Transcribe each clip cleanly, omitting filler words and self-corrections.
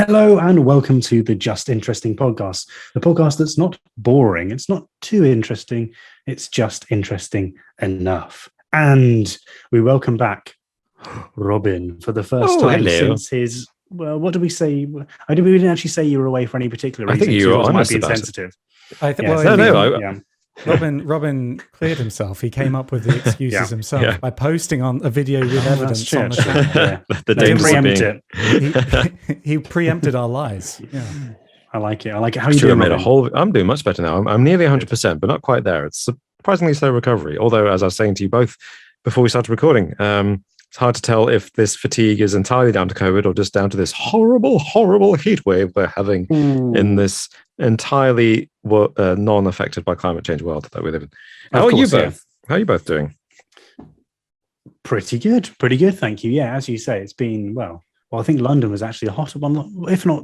Hello and welcome to the Just Interesting podcast, the podcast that's not boring, it's not too interesting, it's just interesting enough. And we welcome back Robin for the first time hello. since his, well, what did we say? We didn't actually say you were away for any particular reason. I think you were honest might be about insensitive. I think. Yes. Well, No. Robin cleared himself. He came up with the excuses himself by posting on a video with evidence on the channel. The They danger preempt being- it. He preempted our lies. Yeah. I like it. How are you doing, made a Robin? whole. I'm doing much better now. I'm nearly 100%, but not quite there. It's surprisingly slow recovery. Although, as I was saying to you both before we started recording, it's hard to tell if this fatigue is entirely down to COVID or just down to this horrible, horrible heat wave we're having in this entirely non-affected by climate change world that we live in. How are you both? How are you both doing? Pretty good. Thank you. Yeah, as you say, it's been I think London was actually the hottest one, if not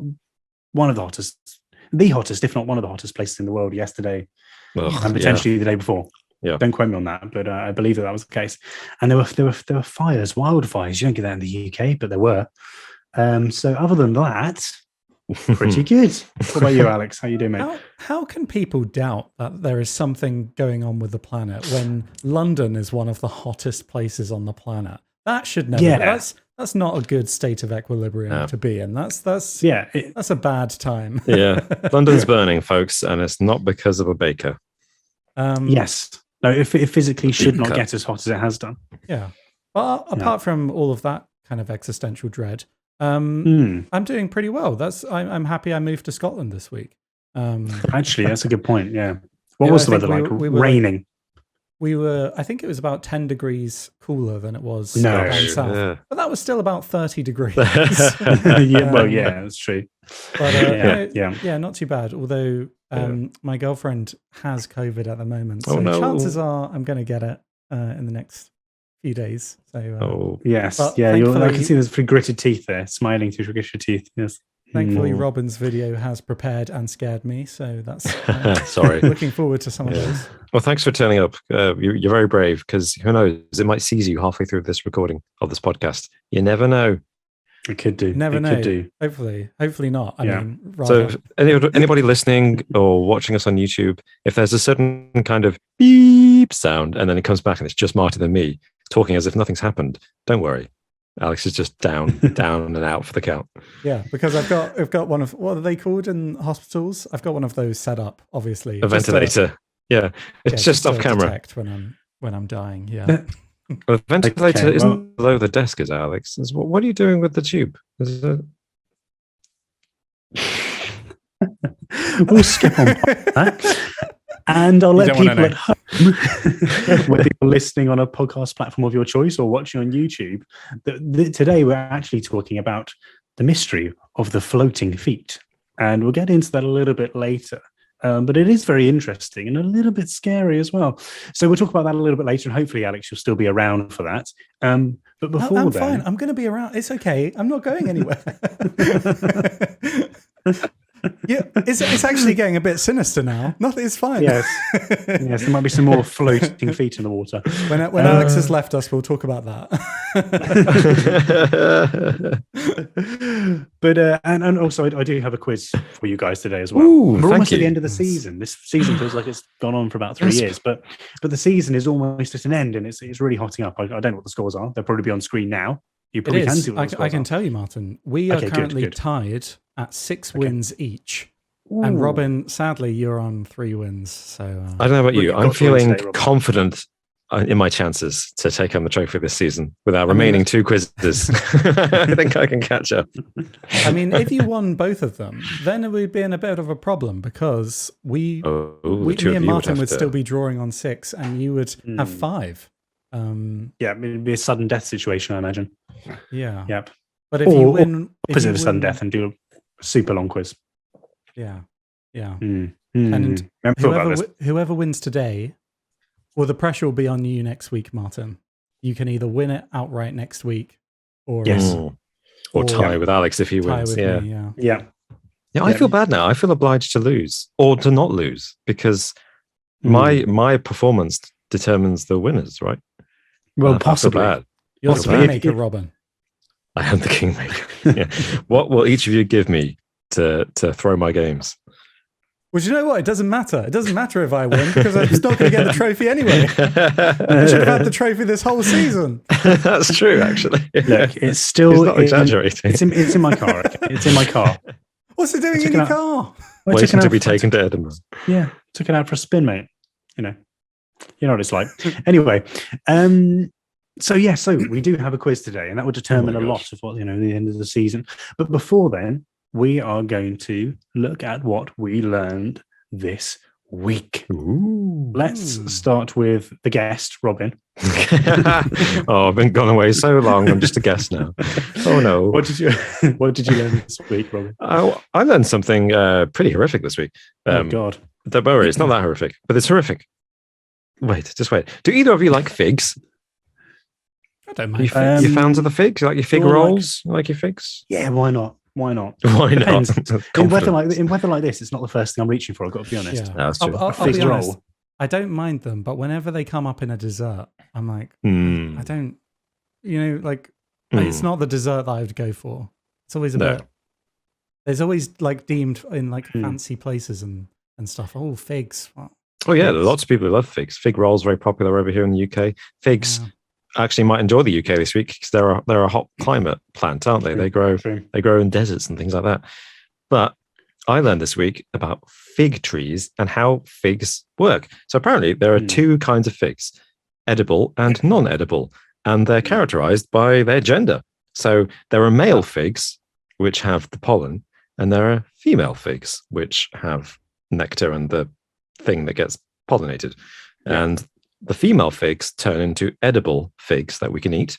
one of the hottest, if not one of the hottest places in the world yesterday, and potentially the day before. Yeah, don't quote me on that, but I believe that was the case. And there were fires, wildfires. You don't get that in the UK, but there were. So other than that, pretty good. What about you, Alex? How you doing, mate? How can people doubt that there is something going on with the planet when London is one of the hottest places on the planet? That should never. Yeah. That's not a good state of equilibrium to be in. That's a bad time. Yeah, London's burning, folks, and it's not because of a baker. Yes. No, it physically should not get as hot as it has done. Yeah. But apart from all of that kind of existential dread, I'm doing pretty well. I'm happy I moved to Scotland this week. Actually, that's a good point. Yeah. What was the weather like? Raining. I think it was about 10 degrees cooler than it was down south. Yeah. But that was still about 30 degrees. That's true. But not too bad. Although my girlfriend has COVID at the moment. So chances are I'm going to get it in the next few days. So yes. Yeah, I can see there's pretty gritted teeth there, smiling through gritted teeth. Yes. Thankfully, Robin's video has prepared and scared me, so that's sorry. Looking forward to some of those. Well, thanks for turning up. You're very brave because who knows? It might seize you halfway through this recording of this podcast. You never know. It could do. Never know. Could do. Hopefully not. I mean, so anybody listening or watching us on YouTube, if there's a certain kind of beep sound and then it comes back and it's just Martin and me talking as if nothing's happened, don't worry. Alex is just down and out for the count. Yeah, because I've got one of, what are they called in hospitals? I've got one of those set up, obviously. A ventilator. It's just off camera. Detect when I'm dying. Yeah. The ventilator isn't below the desk, is it, Alex? What are you doing with the tube? We'll skip on that. And I'll let people at home, whether you're listening on a podcast platform of your choice or watching on YouTube, today we're actually talking about the mystery of the floating feet. And we'll get into that a little bit later. But it is very interesting and a little bit scary as well. So we'll talk about that a little bit later. And hopefully, Alex, you'll still be around for that. But before I'm fine. I'm going to be around. It's okay. I'm not going anywhere. Yeah, it's actually getting a bit sinister now. Nothing is fine. Yes, there might be some more floating feet in the water. When Alex has left us, we'll talk about that. But and also, I do have a quiz for you guys today as well. Ooh, We're almost you. at the end of the season. This season feels like it's gone on for about 3 years, but the season is almost at an end, and it's really hotting up. I don't know what the scores are. They'll probably be on screen now. You probably can see what the scores I can are. tell you, Martin. We are currently tied at 6 wins each. Ooh. And Robin, sadly, you're on 3 wins. So I don't know about you. I'm feeling today, confident in my chances to take home the trophy this season with our remaining 2 quizzes. I think I can catch up. I mean, if you won both of them, then it would be in a bit of a problem because me and Martin would still be drawing on 6 and you would have 5. It'd be a sudden death situation, I imagine. Yeah. Yep. But if you win, opposite of sudden death and do a super long quiz. Yeah. And whoever wins today, well, the pressure will be on you next week, Martin. You can either win it outright next week, or tie with Alex if he wins. Yeah. I feel bad now. I feel obliged to lose or to not lose because my performance determines the winners, right? Well, possibly. You're the playmaker, Robin. I am the kingmaker. Yeah. What will each of you give me to throw my games? Well, do you know what? It doesn't matter. It doesn't matter if I win because I'm just not going to get the trophy anyway. I should have had the trophy this whole season. That's true, actually. Look, it's still... He's not exaggerating. It's in my car. Okay? It's in my car. What's it doing in your car? Waiting to be taken to Edinburgh. Yeah, took it out for a spin, mate. You know what it's like. Anyway, so we do have a quiz today, and that will determine a lot of what, the end of the season. But before then, we are going to look at what we learned this week. Ooh. Let's start with the guest, Robin. I've been gone away so long. I'm just a guest now. Oh no! What did you learn this week, Robin? I learned something pretty horrific this week. Oh God! Don't worry, it's not that horrific, but it's horrific. Just wait. Do either of you like figs? I don't mind. You fans of the figs? You like your fig rolls? You like your figs? Yeah, why not? Why not? In weather like this, it's not the first thing I'm reaching for. I've got to be honest. Yeah. No, that's true. I'll be honest. I don't mind them, but whenever they come up in a dessert, I'm like, I don't. It's not the dessert that I would go for. It's always a bit. There's always deemed in fancy places and stuff. Oh, figs. What? Oh yeah, lots of people who love figs. Fig rolls very popular over here in the UK. Figs. Yeah. Actually might enjoy the UK this week because they're a hot climate plant, aren't they? They grow in deserts and things like that. But I learned this week about fig trees and how figs work. So apparently there are two kinds of figs, edible and non-edible, and they're characterized by their gender. So there are male figs, which have the pollen, and there are female figs, which have nectar and the thing that gets pollinated. Yeah. And the female figs turn into edible figs that we can eat,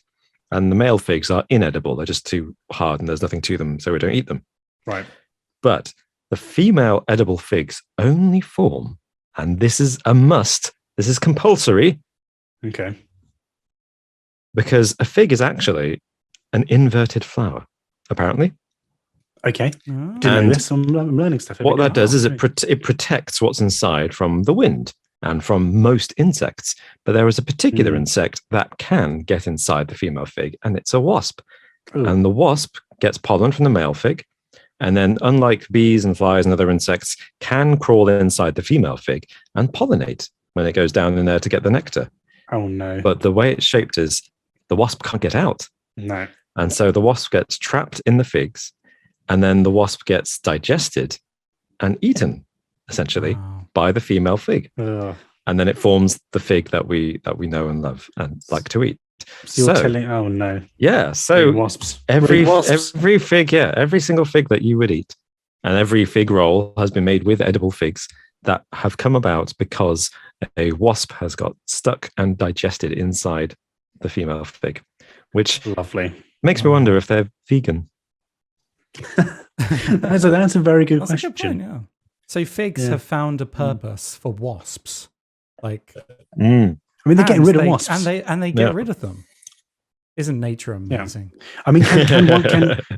and the male figs are inedible. They're just too hard and there's nothing to them, so we don't eat them. Right. But the female edible figs only form, and this is a must, this is compulsory. Okay. Because a fig is actually an inverted flower, apparently. Okay. Didn't know this. I'm learning stuff. What that does is it protects what's inside from the wind and from most insects. But there is a particular insect that can get inside the female fig, and it's a wasp. Ooh. And the wasp gets pollen from the male fig, and then, unlike bees and flies and other insects, can crawl inside the female fig and pollinate when it goes down in there to get the nectar. Oh, no. But the way it's shaped is the wasp can't get out. No. And so the wasp gets trapped in the figs, and then the wasp gets digested and eaten, essentially, by the female fig. And then it forms the fig that we know and love and like to eat. So you're telling, oh no. Yeah. So wasps. Every fig, every single fig that you would eat, and every fig roll has been made with edible figs that have come about because a wasp has got stuck and digested inside the female fig, which lovely makes me wonder if they're vegan. That's a very good question. A good point, yeah. So figs have found a purpose for wasps. I mean, they're getting rid of wasps, and they get rid of them. Isn't nature amazing? Yeah. I mean,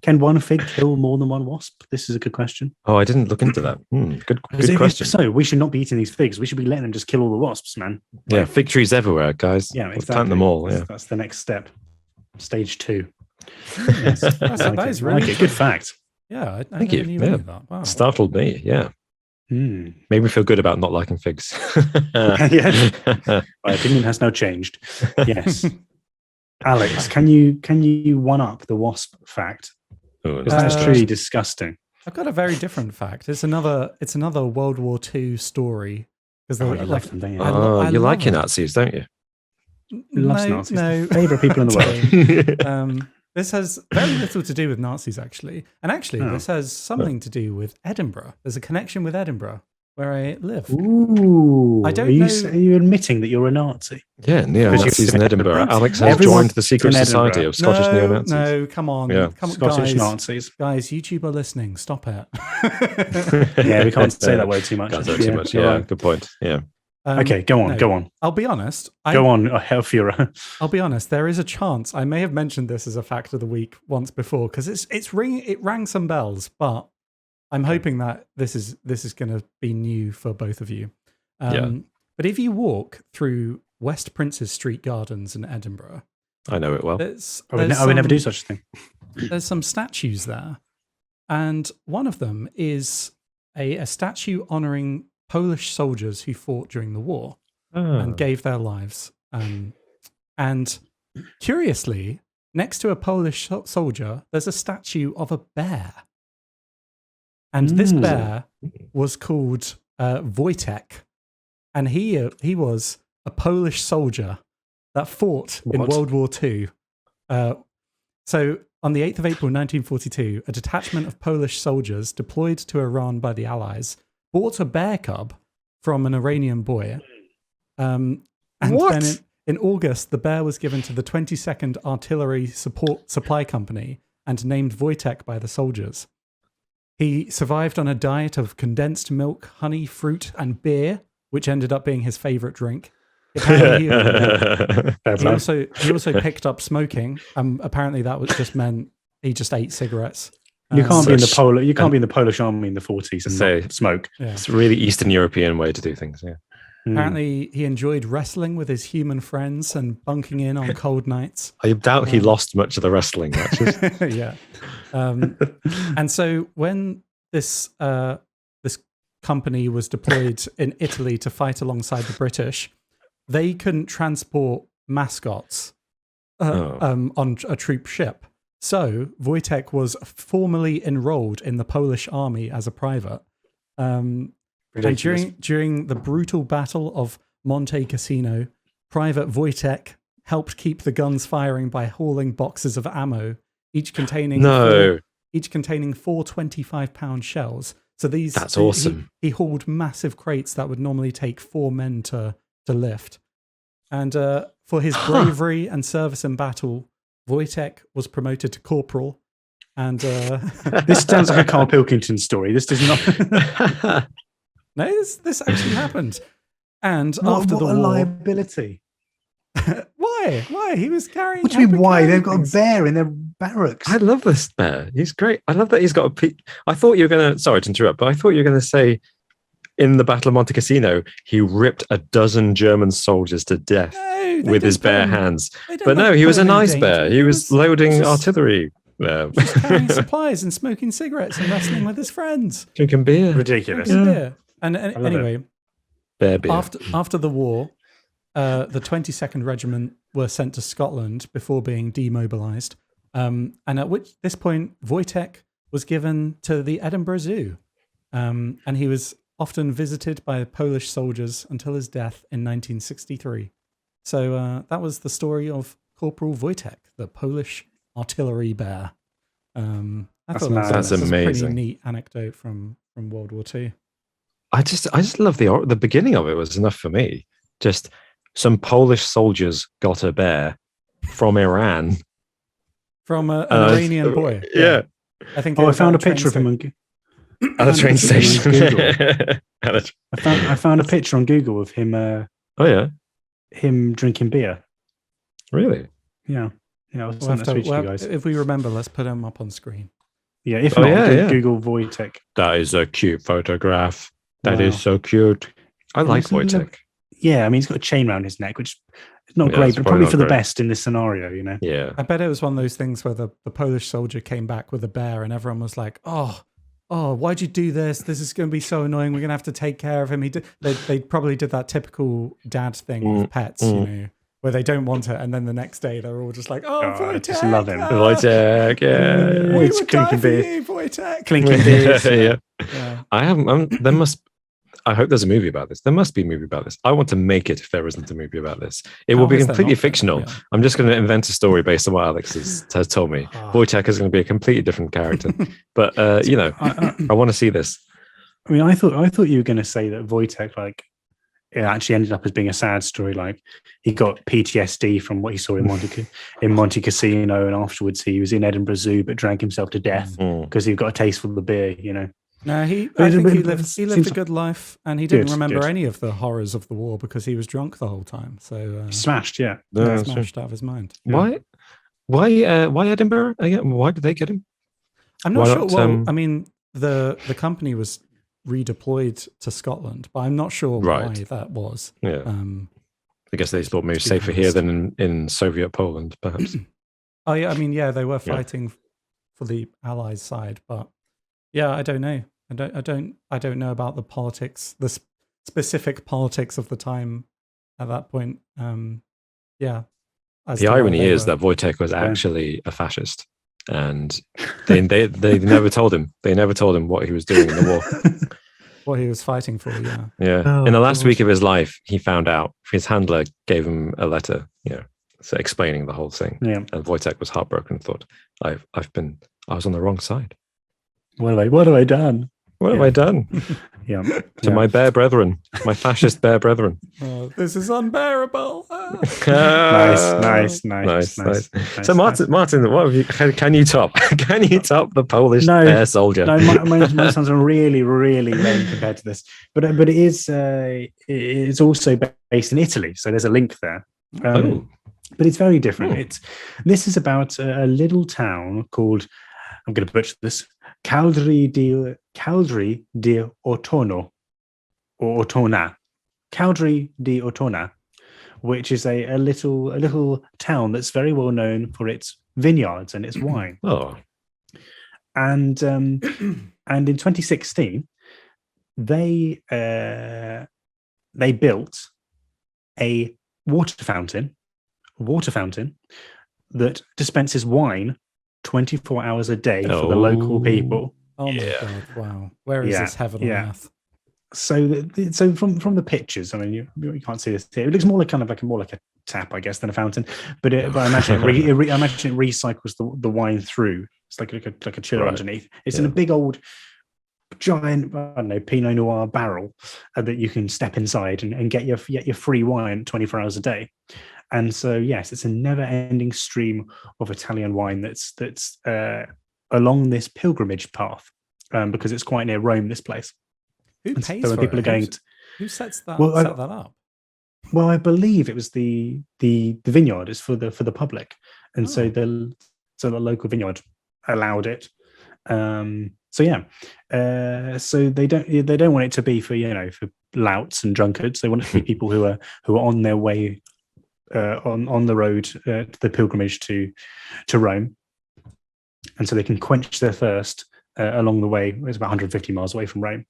can one fig kill more than one wasp? This is a good question. Oh, I didn't look into that. Good question. So we should not be eating these figs. We should be letting them just kill all the wasps, man. Yeah, fig trees everywhere, guys. Yeah, exactly. Plant them all. Yeah, that's the next step. Stage 2. Yes. That is really good fact. Yeah, thank you. That. Wow. Startled me. Yeah. Made me feel good about not liking figs. Yeah. My opinion has now changed. Yes. Alex, can you one up the wasp fact? Because that's truly disgusting. I've got a very different fact. It's another World War II story. Because you love them, don't you? You like your Nazis, don't you? Nazis. No. Favorite people in the world. This has very little to do with Nazis, actually. And actually, this has something to do with Edinburgh. There's a connection with Edinburgh, where I live. Ooh. I don't know. Are you admitting that you're a Nazi? Yeah, neo-Nazis in Edinburgh. Alex has joined the secret society of Scottish neo-Nazis. No, come on. Yeah. Come, Scottish Nazis. Guys, YouTube are listening. Stop it. Yeah, we can't say that word too much. Can't say too much. Yeah, good point. Yeah. Okay, go on. I'll be honest. Go on, Führer. I'll be honest. There is a chance I may have mentioned this as a fact of the week once before because it rang some bells, but I'm hoping that this is going to be new for both of you. But if you walk through West Princes Street Gardens in Edinburgh, I know it well. I would never do such a thing. there's some statues there, and one of them is a statue honoring Polish soldiers who fought during the war and gave their lives. And curiously, next to a Polish soldier, there's a statue of a bear. And this bear was called Wojtek. And he was a Polish soldier that fought in World War II. So on the 8th of April 1942, a detachment of Polish soldiers deployed to Iran by the Allies bought a bear cub from an Iranian boy. And then in August, the bear was given to the 22nd Artillery Supply Company and named Wojtek by the soldiers. He survived on a diet of condensed milk, honey, fruit, and beer, which ended up being his favorite drink. Apparently, he also picked up smoking. Apparently, that was just meant he just ate cigarettes. You can't be in the Polish army in the 40s and not smoke. Yeah. It's a really Eastern European way to do things. Yeah. Apparently, he enjoyed wrestling with his human friends and bunking in on cold nights. I doubt he lost much of the wrestling matches. Yeah. And so when this company was deployed in Italy to fight alongside the British, they couldn't transport mascots on a troop ship. So Wojtek was formally enrolled in the Polish army as a private. And during the brutal Battle of Monte Cassino, Private Wojtek helped keep the guns firing by hauling boxes of ammo, each containing four 25-pound shells. So that's awesome. He hauled massive crates that would normally take 4 men to lift. And for his bravery and service in battle, Wojtek was promoted to corporal. And this sounds like a Carl Pilkington story. This does not. No, this actually happened. And what a liability. Why? He was carrying. What do you mean, why? They've got a bear in their barracks. I love this bear. He's great. I love that he's got a. I thought you were going to. Sorry to interrupt, but I thought you were going to say in the Battle of Monte Cassino, he ripped a dozen German soldiers to death with his bare hands. But no, he was a nice bear. He was loading artillery. Just carrying supplies and smoking cigarettes and wrestling with his friends. Drinking beer. Ridiculous. Beer. And anyway, bear beer. After the war, the 22nd Regiment were sent to Scotland before being demobilised. And at this point, Wojtek was given to the Edinburgh Zoo. And he was often visited by Polish soldiers until his death in 1963. So that was the story of Corporal Wojtek, the Polish artillery bear. That's amazing. A pretty neat anecdote from World War II. I just love the beginning of it was enough for me. Just some Polish soldiers got a bear from Iran. From an Iranian boy. Yeah. I think. I found a picture of him at a train station. I found a picture on Google of him. Him drinking beer. Really? Yeah. I'll send that to you guys. If we remember, let's put him up on screen. Yeah. If Google Wojtek. That is a cute photograph. That is so cute. I like Wojtek. Yeah, I mean, he's got a chain around his neck, which is not great, but probably for the best in this scenario, you know? Yeah. I bet it was one of those things where the Polish soldier came back with a bear and everyone was like, oh, why'd you do this? This is going to be so annoying. We're going to have to take care of him. They probably did that typical dad thing with pets, you know, where they don't want it. And then the next day they're all just like, Wojtek. I just love him. Wojtek, yeah. We would die for you, Wojtek. Clinking beers. Yeah. I hope there's a movie about this. There must be a movie about this. I want to make it if there isn't a movie about this. It will be completely fictional. Yeah. I'm just going to invent a story based on what Alex has told me. Wojtek is going to be a completely different character. But, I want to see this. I mean, I thought you were going to say that Wojtek, like, it actually ended up as being a sad story. Like, he got PTSD from what he saw in Monte Cassino, and afterwards he was in Edinburgh Zoo but drank himself to death because he got a taste for the beer, you know. No, I think he lived a good life, and he didn't remember any of the horrors of the war because he was drunk the whole time. So smashed, smashed out of his mind. Yeah. Why Edinburgh again? Why did they get him? I'm not sure. Well, I mean, the company was redeployed to Scotland, but I'm not sure why that was. Yeah, I guess they thought maybe safer here than in Soviet Poland, perhaps. Oh yeah, I mean, yeah, they were fighting for the Allies side. But yeah, I don't know. I don't know about the politics, the specific politics of the time at that point. Yeah. The irony is that Wojtek was actually a fascist, and they never told him. They never told him what he was doing in the war. What he was fighting for, yeah. Yeah. Oh, in the last week of his life, he found out. His handler gave him a letter, so explaining the whole thing. Yeah. And Wojtek was heartbroken and thought, I was on the wrong side. What have I done? What have I done? To my bear brethren, my fascist bear brethren. Oh, this is unbearable. Nice. So Martin, what have you? Can you top? Can you top the Polish bear soldier? No, mine sounds really, really lame compared to this. But it is. It's also based in Italy, so there's a link there. But it's very different. This is about a little town called, I'm going to butcher this, Caldri di Ortono, or Ortona. Caldri di Ortona, which is a little town that's very well known for its vineyards and its wine. And in 2016, they built a water fountain that dispenses wine 24 hours a day for the local people. Oh my God! Wow, where is this heaven on earth? So from the pictures, I mean, you can't see this here. It looks more like a tap, I guess, than a fountain. But I imagine it recycles the wine through. It's like a chiller underneath. It's in a big old giant, I don't know, Pinot Noir barrel that you can step inside and get your free wine 24 hours a day. And so, yes, it's a never-ending stream of Italian wine that's along this pilgrimage path, because it's quite near Rome, this place. Who pays for it? Who sets that up? Well, I believe it was the vineyard is for the public, and so the local vineyard allowed it. So they don't want it to be for louts and drunkards. They want it to be people who are on their way. On the road to the pilgrimage to Rome, and so they can quench their thirst along the way. It's about 150 miles away from Rome,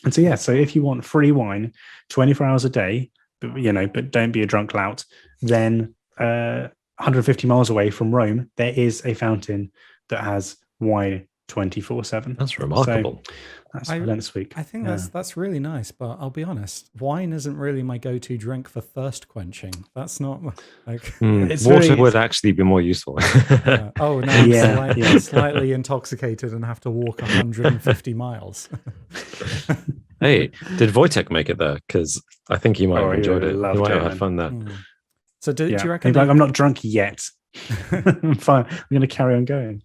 and so if you want free wine 24 hours a day, but don't be a drunk lout, then 150 miles away from Rome there is a fountain that has wine 24/7. That's remarkable. So that's what I learned this week. I think that's really nice, but I'll be honest, wine isn't really my go-to drink for thirst quenching. That's not like water would actually be more useful. Oh no, slightly intoxicated and have to walk 150 miles. Hey, did Wojtek make it there? Because I think he might have enjoyed it. He might have had fun there. So do you reckon? I'm not drunk yet. I'm fine. I'm going to carry on going.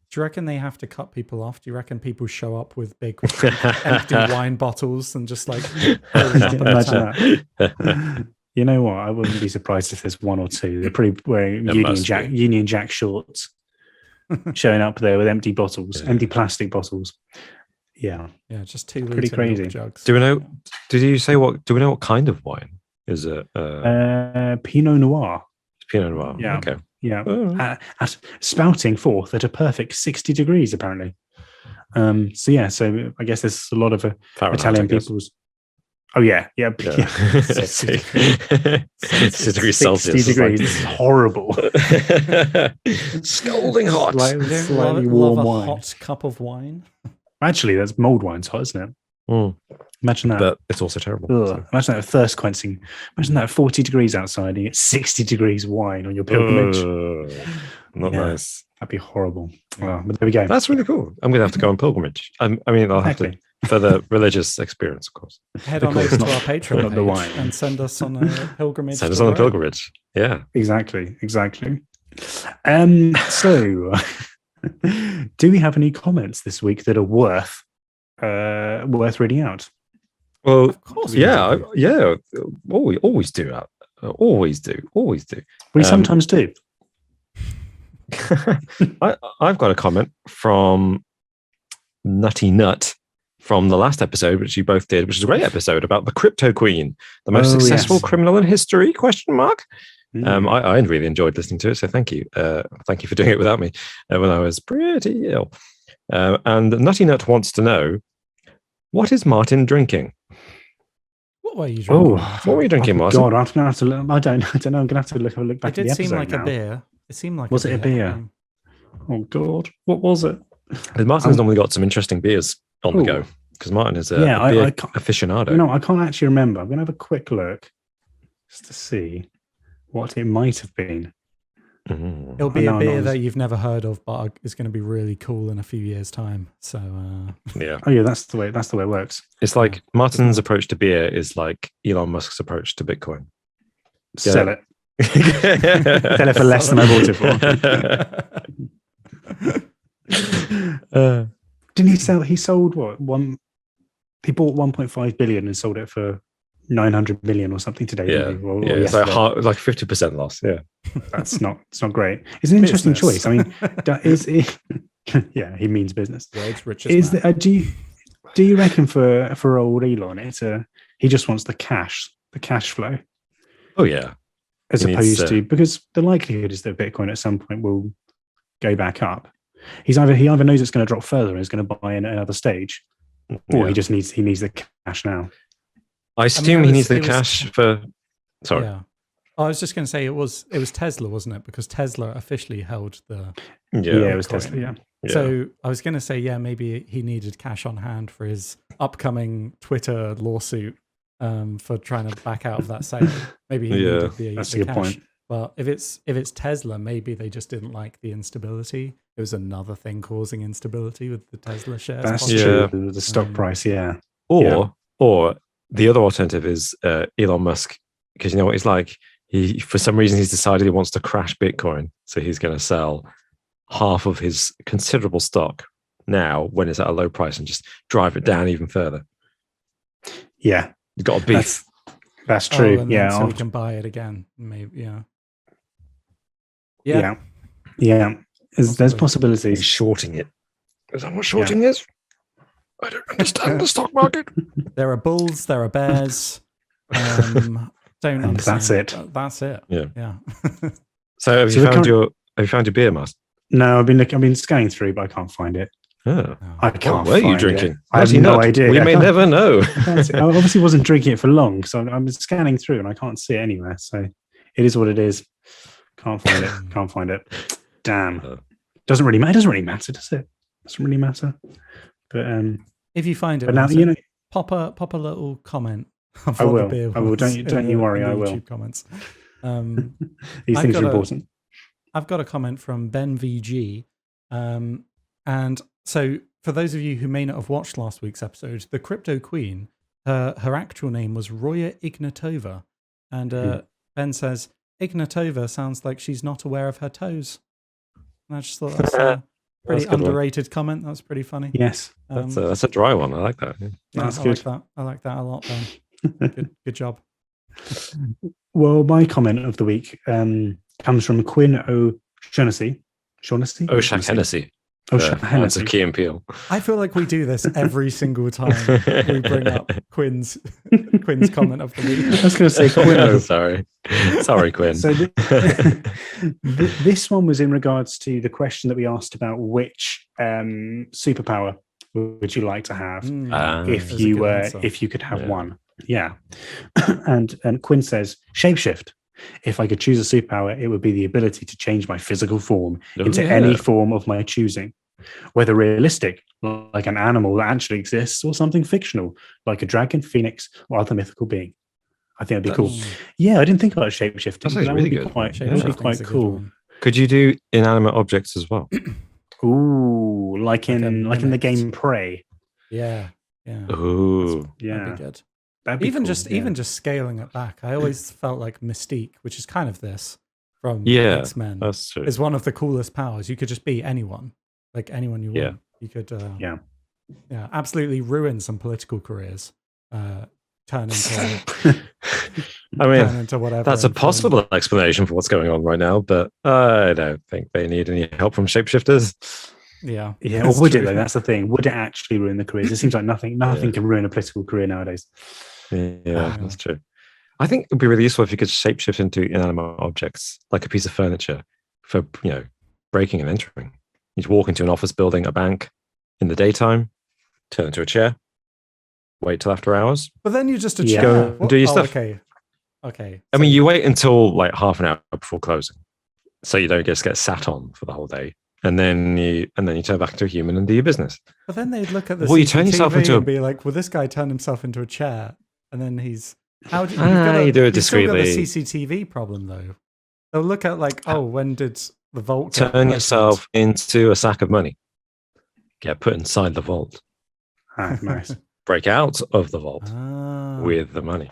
Do you reckon they have to cut people off? Do you reckon people show up with big empty wine bottles and just like imagine that? You know what? I wouldn't be surprised if there's one or two. They're probably wearing Union Jack shorts, showing up there with empty bottles, empty plastic bottles. Yeah, just 2 pretty crazy jugs. Do we know? Did you say what? Do we know what kind of wine is it? Pinot Noir. It's Pinot Noir. Yeah. Okay. Yeah, at spouting forth at a perfect 60 degrees, apparently. So I guess there's a lot of Italian people's. Oh yeah. 60 degrees Celsius. 60 degrees. It's horrible. Scalding hot. Slightly warm wine. Hot cup of wine. Actually, that's mulled wine's hot, isn't it? Imagine that. But it's also terrible. So. Imagine that thirst quenching. Imagine that 40 degrees outside and you get 60 degrees wine on your pilgrimage. Not nice. That'd be horrible. Well, but there we go. That's really cool. I'm going to have to go on pilgrimage. I'll have to, for the religious experience, of course. Head on over to our Patreon page and send us on a pilgrimage. Send us on a pilgrimage. Yeah. Exactly. So, do we have any comments this week that are worth reading out? Well, of course, yeah. Always do. Always do. We sometimes do. I've got a comment from Nutty Nut from the last episode, which you both did, which is a great episode about the Crypto Queen, the most successful criminal in history? I really enjoyed listening to it, so thank you. Thank you for doing it without me when I was pretty ill. And Nutty Nut wants to know, what is Martin drinking? What were you drinking? What were you drinking, Martin? God, I'm gonna have to look. I don't know. I'm gonna have to look back. It at the did seem episode like now. a beer. It seemed like Was it a beer? Oh God, what was it? Martin's normally got some interesting beers on the go, because Martin is a beer aficionado. You know, I can't actually remember. I'm gonna have a quick look just to see what it might have been. It'll be a beer that you've never heard of, but is going to be really cool in a few years' time. So yeah. Oh yeah, that's the way it works. It's like Martin's approach to beer is like Elon Musk's approach to Bitcoin. Sell it. Sell it for less than I bought it for. Didn't he sell? He sold what? He bought 1.5 billion and sold it for 900 million or something today. It's like 50% loss. Yeah, it's not great. It's an interesting choice. I mean, yeah, he means business. World's richest man. Do you reckon for old Elon, he just wants the cash flow? Oh yeah, as opposed to, because the likelihood is that Bitcoin at some point will go back up. He either knows it's going to drop further and is going to buy in another stage, or he needs the cash now. I assume he needs the cash for. Sorry. Yeah. I was just going to say it was Tesla, wasn't it? Because Tesla officially held the. Yeah, it was Tesla. Yeah. So I was going to say, maybe he needed cash on hand for his upcoming Twitter lawsuit for trying to back out of that sale. Maybe he needed that's the a good cash. point. But if it's Tesla, maybe they just didn't like the instability. It was another thing causing instability with the Tesla shares. That's true. The stock price, yeah. Or the other alternative is Elon Musk, because you know what he's like. He, for some reason, he's decided he wants to crash Bitcoin, so he's going to sell half of his considerable stock now when it's at a low price and just drive it down even further. Yeah, he's got a beef. That's true. So we can buy it again. Maybe. Yeah. There's possibilities. He's shorting it. Is that what shorting is? I don't understand the stock market. There are bulls. There are bears. Don't understand. That's it. That's it. Yeah. So have you found your beer, Master? No, I've been scanning through, but I can't find it. Oh. I can't. What were you drinking? I have no idea. We may never know. I obviously wasn't drinking it for long, so I'm scanning through and I can't see it anywhere. So it is what it is. Can't find it. Damn. Doesn't really matter. It doesn't really matter, does it? Doesn't really matter. But if you find it, now pop a little comment. I will. Don't you worry. I will. YouTube comments. These things are important. I've got a comment from Ben VG, and so for those of you who may not have watched last week's episode, the Crypto Queen, her actual name was Roya Ignatova, and Ben says Ignatova sounds like she's not aware of her toes. And I just thought that's a pretty underrated comment. That's pretty funny. Yes, that's a dry one. I like that. Yeah. That's good. I like that a lot, Ben. Good job. Well, my comment of the week comes from Quinn O'Shaughnessy. O'Shaughnessy. O'Shaughnessy. That's a Key and Peele. I feel like we do this every single time we bring up Quinn's comment of the week. I was going to say Quinn. Sorry, Quinn. So this one was in regards to the question that we asked about which superpower would you like to have if you could have one. Yeah. And Quinn says shapeshift. If I could choose a superpower, it would be the ability to change my physical form into any form of my choosing, whether realistic, like an animal that actually exists, or something fictional, like a dragon, phoenix, or other mythical being. I think that'd be cool. Yeah, I didn't think about shapeshifting. That really would be quite cool. Could you do inanimate objects as well? Ooh, like in the game Prey. Yeah. Ooh, yeah. That'd be good. Even just scaling it back, I always felt like Mystique, which is kind of this from X-Men, that's true. is one of the coolest powers. You could just be anyone, like anyone you want. You could, absolutely ruin some political careers. Turn into whatever. That's a possible explanation for what's going on right now, but I don't think they need any help from shapeshifters. Yeah. Or would it though? That's the thing. Would it actually ruin the careers? It seems like nothing can ruin a political career nowadays. Yeah, that's true. I think it'd be really useful if you could shapeshift into inanimate objects, like a piece of furniture, for breaking and entering. You'd walk into an office building, a bank, in the daytime, turn into a chair, wait till after hours. But then you just go and do your stuff. Okay. I mean, you wait until like half an hour before closing, so you don't just get sat on for the whole day, and then you turn back into a human and do your business. But then they'd look at the you turn yourself into and be like, "Well, this guy turned himself into a chair, and then he's how do you do it discreetly?" You've still got the CCTV problem though. They'll look at like, "Oh, when did the vault turn yourself into a sack of money? Get put inside the vault. Nice. Break out of the vault with the money."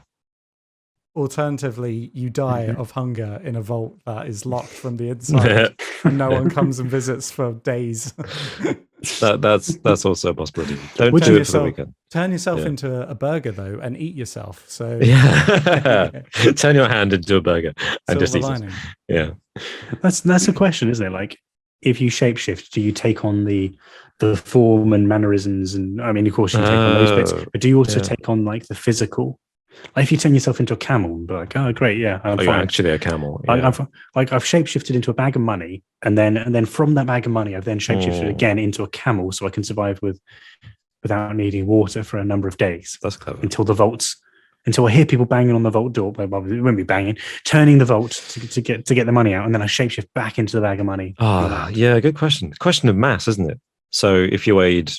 Alternatively, you die of hunger in a vault that is locked from the inside, and no one comes and visits for days. That's also a possibility. Don't do it for the weekend. Turn yourself into a burger though, and eat yourself. So turn your hand into a burger and just eat it. Yeah, that's a question, isn't it? Like, if you shapeshift, do you take on the form and mannerisms? And I mean, of course, you take on those bits, but do you also take on like the physical? Like if you turn yourself into a camel, but like, oh great, yeah, I'm fine. You're actually a camel. Yeah. I've shapeshifted into a bag of money, and then from that bag of money, I've then shapeshifted again into a camel, so I can survive without needing water for a number of days. That's clever. Until I hear people banging on the vault door. Well, it won't be banging, turning the vault to get the money out, and then I shapeshift back into the bag of money. Yeah, good question. Question of mass, isn't it? So if you weighed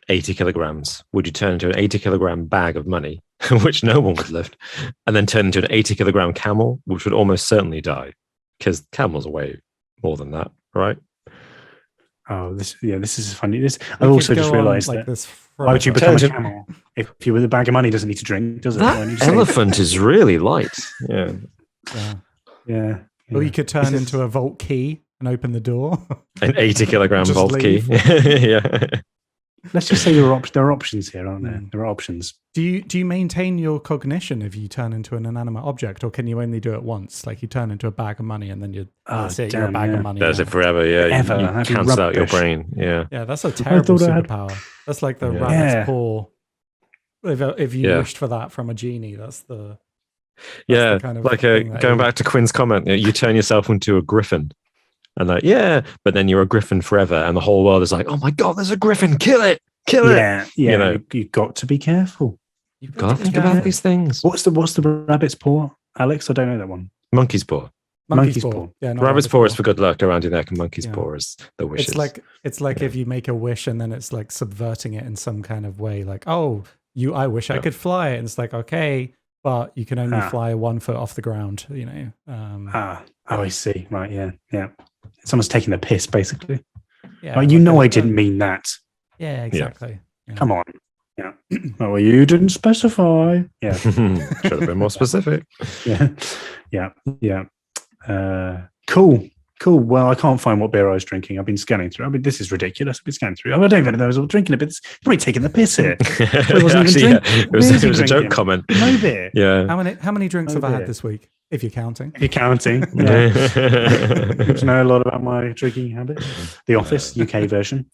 80 kilograms, would you turn into an 80 kilogram bag of money, which no one would lift, and then turn into an 80 kilogram camel, which would almost certainly die, because camels weigh more than that, right? Oh, this is funny. I also just realised that why would you become a camel if you with a bag of money doesn't need to drink, does it? That elephant is really light. Yeah. Or you could turn into a vault key and open the door. An 80 kilogram vault key. Yeah. Let's just say there are options here, aren't there? There are options. Do you maintain your cognition if you turn into an inanimate object, or can you only do it once? Like you turn into a bag of money and then you're a bag of money. That's it forever. Yeah, you cancel out your brain. Yeah, that's a terrible superpower. That's like the rabbit's paw. If you wished for that from a genie, that's the kind of going back to Quinn's comment. You turn yourself into a griffin. And but then you're a griffin forever, and the whole world is like, "Oh my god, there's a griffin! Kill it! Kill it!" Yeah. You've got to be careful. You've got to think about these things. What's the rabbit's paw, Alex? I don't know that one. Monkey's paw. Monkey's paw. Yeah, rabbit's paw is for good luck around your neck, and monkey's paw is the wishes. It's like if you make a wish and then it's like subverting it in some kind of way. Like, I wish I could fly, and it's like, okay, but you can only fly 1 foot off the ground. I see. Right. Yeah. Someone's taking the piss, basically. Yeah, I didn't mean that. Yeah, exactly. Yeah. Come on. Yeah. Well, you didn't specify. Yeah. Should have been more specific. Yeah. Cool. Well, I can't find what beer I was drinking. I've been scanning through. I mean, this is ridiculous. I've been scanning through. I don't even know I was all drinking it, but it's probably taking the piss here. It was a joke comment. No beer. Yeah. How many drinks have I had this week? If you're counting. Yeah. Good to know a lot about my drinking habit. The Office, UK version.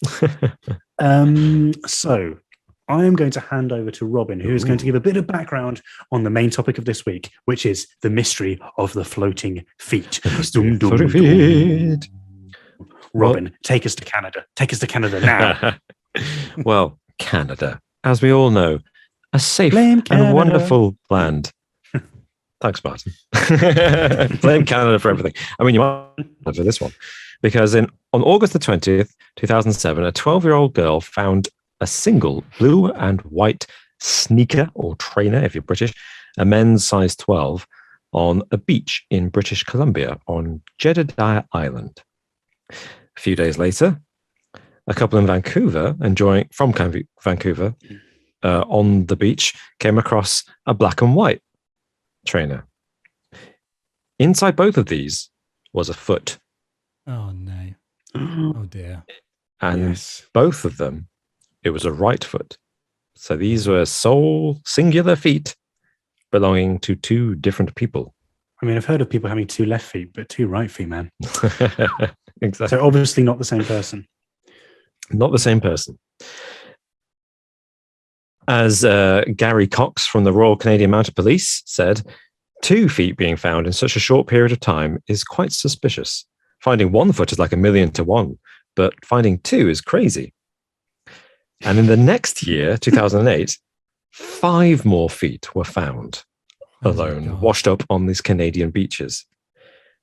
So I am going to hand over to Robin, who is going to give a bit of background on the main topic of this week, which is the mystery of the floating feet. Robin, take us to Canada. Take us to Canada now. Well, Canada, as we all know, a safe and wonderful land. Thanks, Martin. Blame Canada for everything. I mean, you might for this one. Because on August the 20th, 2007, a 12-year-old girl found a single blue and white sneaker or trainer, if you're British, a men's size 12, on a beach in British Columbia on Jedediah Island. A few days later, a couple in Vancouver, from Vancouver, on the beach, came across a black and white trainer. Inside both of these was a foot. Oh no. Oh dear. And both of them, it was a right foot. So these were sole singular feet belonging to two different people. I mean, I've heard of people having two left feet, but two right feet, man. Exactly. So obviously not the same person. Not the same person. As Gary Cox from the Royal Canadian Mounted Police said, 2 feet being found in such a short period of time is quite suspicious. Finding 1 foot is like 1,000,000 to 1, but finding 2 is crazy. And in the next year, 2008, 5 more feet were found alone, washed up on these Canadian beaches.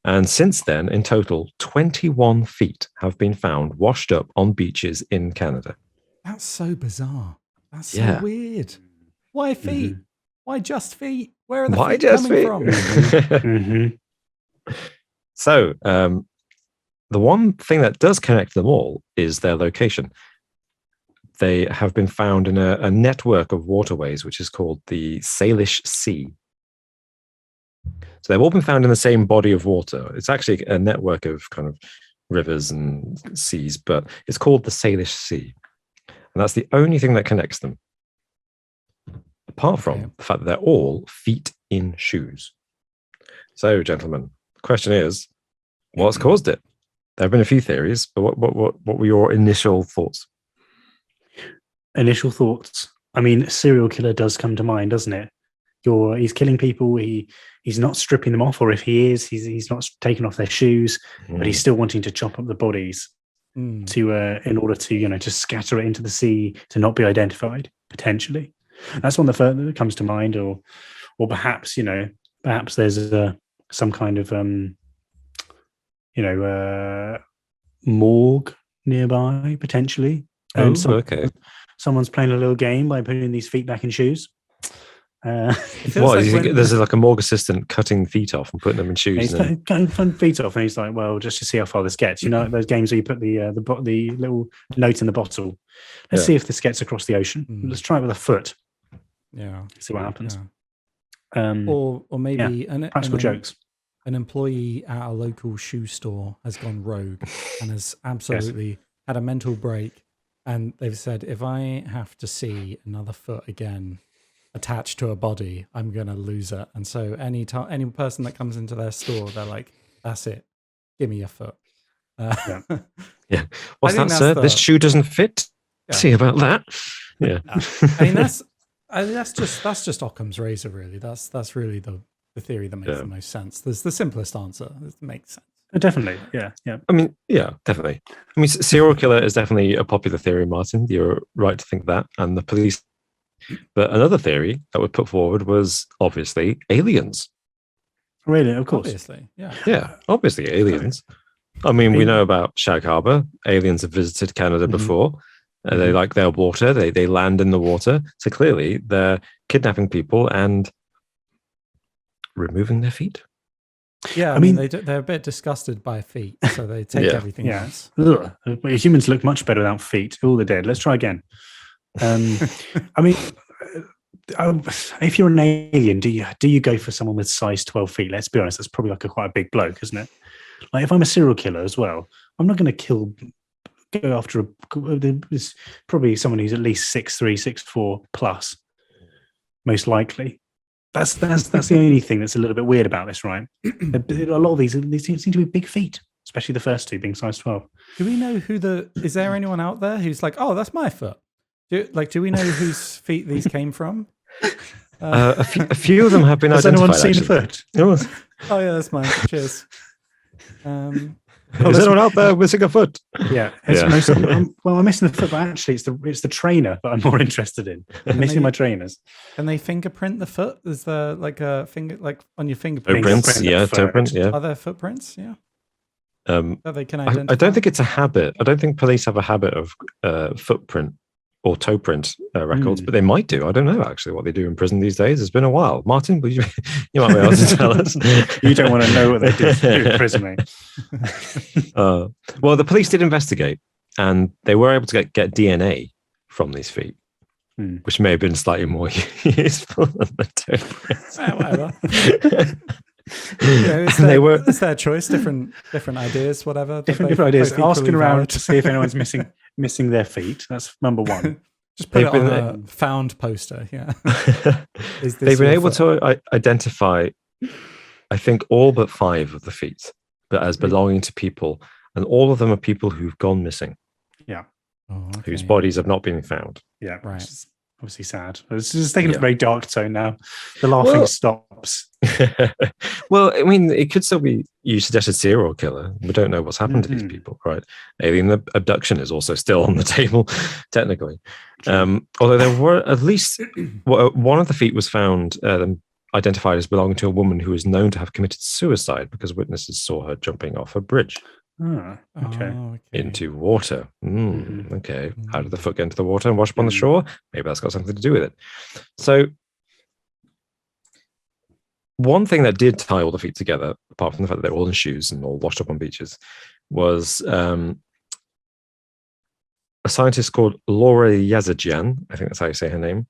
And since then, in total, 21 feet have been found washed up on beaches in Canada. That's so bizarre. That's so weird. Why feet? Mm-hmm. Why just feet? Where are the feet coming from? Mm-hmm. So, the one thing that does connect them all is their location. They have been found in a network of waterways, which is called the Salish Sea. So they've all been found in the same body of water. It's actually a network of kind of rivers and seas, but it's called the Salish Sea. And that's the only thing that connects them, apart from the fact that they're all feet in shoes. So, gentlemen, the question is, what's caused it? There have been a few theories, but what were your initial thoughts? Initial thoughts. I mean, serial killer does come to mind, doesn't it? He's killing people. He's not stripping them off, or if he is, he's not taking off their shoes, but he's still wanting to chop up the bodies to in order to to scatter it into the sea to not be identified potentially. That's one that comes to mind, or perhaps perhaps there's some kind of morgue nearby potentially. Someone's playing a little game by putting these feet back in shoes. What? Like there's like a morgue assistant cutting feet off and putting them in shoes. He's cutting feet off, and he's like, "Well, just to see how far this gets." Like those games where you put the little note in the bottle. Let's see if this gets across the ocean. Let's try it with a foot. Yeah, see what happens. Yeah. Or maybe practical jokes. An employee at a local shoe store has gone rogue and has absolutely had a mental break, and they've said, "If I have to see another foot again attached to a body, I'm going to lose it." And so any person that comes into their store, they're like, "That's it. Give me your foot." What's that, sir? This shoe doesn't fit. See about that. Yeah. I mean, that's just Occam's razor, really. That's really the theory that makes the most sense. There's the simplest answer. It makes sense. Definitely. Yeah. I mean, definitely. I mean, serial killer is definitely a popular theory, Martin. You're right to think that. And the police. But another theory that was put forward was obviously aliens. Really? Of course. Obviously. Yeah. Yeah. Obviously aliens. I mean, we know about Shag Harbor. Aliens have visited Canada before. They like their water. They land in the water. So clearly they're kidnapping people and removing their feet. Yeah, I mean they're a bit disgusted by feet, so they take everything else. Humans look much better without feet. All they're dead. Let's try again. I mean, if you're an alien, do you go for someone with size 12 feet? Let's be honest, that's probably like quite a big bloke, isn't it? Like if I'm a serial killer as well, I'm not going to go after probably someone who's at least 6'3", 6'4" plus, most likely. That's the only thing that's a little bit weird about this, right? A lot of these seem to be big feet, especially the first two being size 12. Do we know is there anyone out there who's like, oh, that's my foot? Do we know whose feet these came from? A few of them have been identified. Has anyone seen a foot? Oh yeah, that's mine. Cheers. Is anyone out there missing a foot? Yeah. I'm missing the foot, but actually it's the trainer that I'm more interested in. I'm missing my trainers. Can they fingerprint the foot? Is there like a finger, like on your fingerprint? Toe print, yeah. Are there footprints? Yeah. They can identify? I don't think it's a habit. I don't think police have a habit of footprint or toe print records, but they might do. I don't know actually what they do in prison these days. It's been a while. Martin, you might be able to tell us. You don't want to know what they do in prison, mate. Well, the police did investigate, and they were able to get DNA from these feet, which may have been slightly more useful than the toe prints. Whatever. It's their choice. Different ideas, whatever. Different ideas. Asking around to see if anyone's missing their feet. That's number one. Just put it on a found poster. Yeah. They've been able to identify, I think, all but 5 of the feet, but as belonging to people, and all of them are people who've gone missing. Yeah. Oh, okay. Whose bodies have not been found. Yeah. Right. obviously sad. It's just taking a very dark tone now. The laughing stops. Well, I mean, it could still be, you suggested serial killer. We don't know what's happened to these people, right? Alien abduction is also still on the table, technically. Although there were at least one of the feet was found identified as belonging to a woman who is known to have committed suicide because witnesses saw her jumping off a bridge. Into water. Okay. How did the foot get into the water and wash up on the shore? Maybe that's got something to do with it. So one thing that did tie all the feet together, apart from the fact that they're all in shoes and all washed up on beaches, was a scientist called Laura Yazajian, I think that's how you say her name,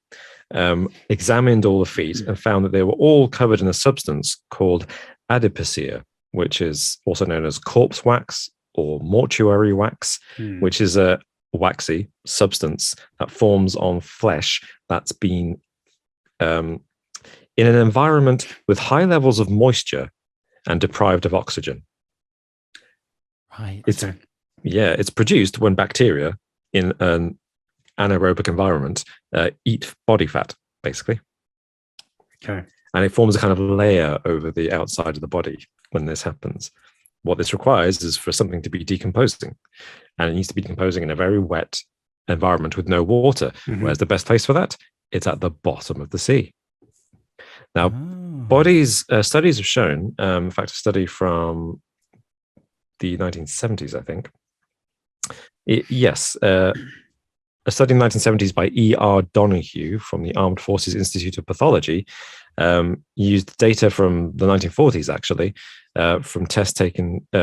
examined all the feet and found that they were all covered in a substance called adipocere, which is also known as corpse wax or mortuary wax, which is a waxy substance that forms on flesh that's been in an environment with high levels of moisture and deprived of oxygen. Right. It's produced when bacteria in an anaerobic environment eat body fat, basically. Okay. And it forms a kind of layer over the outside of the body when this happens. What this requires is for something to be decomposing. And it needs to be decomposing in a very wet environment with no water. Where's the best place for that? It's at the bottom of the sea. Now, studies have shown, in fact, a study from the 1970s, I think. A study in the 1970s by E.R. Donoghue from the Armed Forces Institute of Pathology used data from the 1940s, actually, from tests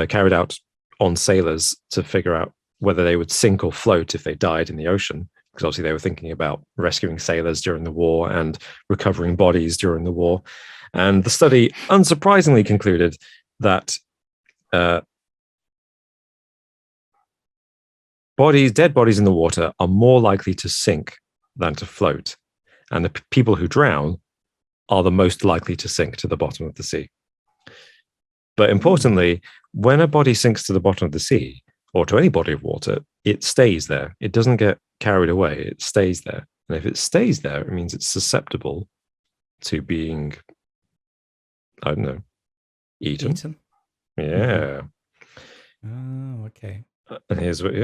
carried out on sailors to figure out whether they would sink or float if they died in the ocean. Because obviously they were thinking about rescuing sailors during the war and recovering bodies during the war. And the study unsurprisingly concluded that dead bodies in the water are more likely to sink than to float. And the people who drown are the most likely to sink to the bottom of the sea. But importantly, when a body sinks to the bottom of the sea, or to any body of water, it stays there. It doesn't get carried away. It stays there. And if it stays there, it means it's susceptible to being, I don't know, eaten. Yeah. Oh, okay. And here's what,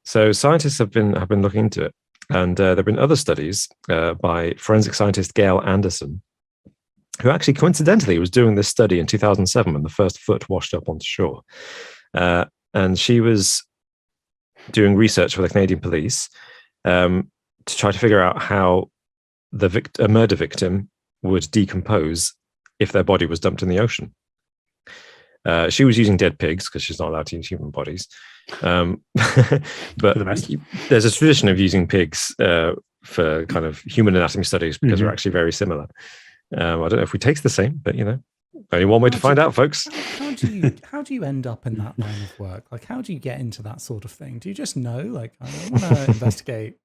So scientists have been looking into it. And there have been other studies by forensic scientist Gail Anderson, who actually coincidentally was doing this study in 2007 when the first foot washed up onto shore. And she was doing research for the Canadian police to try to figure out how a murder victim would decompose if their body was dumped in the ocean. She was using dead pigs because she's not allowed to use human bodies. But there's a tradition of using pigs for kind of human anatomy studies because they're actually very similar. I don't know if we taste the same, but only one way to find out, folks. How do you end up in that line of work? Like, how do you get into that sort of thing? Do you just know? Like, I want to investigate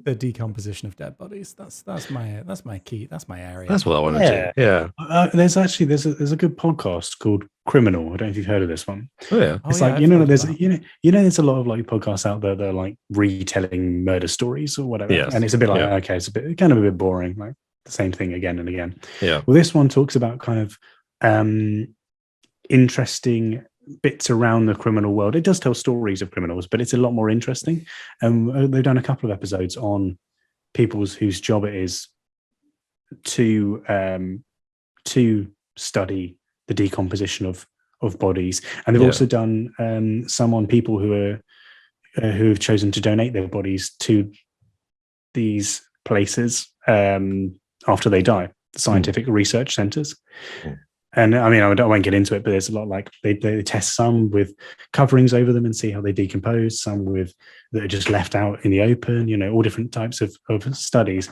the decomposition of dead bodies. That's my key. That's my area. That's what I want to do. Yeah. There's a good podcast called Criminal. I don't know if you've heard of this one. Oh yeah. It's there's a lot of like podcasts out there that are like retelling murder stories or whatever. Yes. And it's a bit like okay, it's kind of a bit boring, like the same thing again and again. Yeah. Well, this one talks about kind of interesting bits around the criminal world. It does tell stories of criminals, but it's a lot more interesting. They've done a couple of episodes on people whose job it is to study the decomposition of bodies, and they've also done some on people who have chosen to donate their bodies to these places after they die, scientific research centers. And I mean, I won't get into it, but there's a lot like they test some with coverings over them and see how they decompose, some with that are just left out in the open, all different types of studies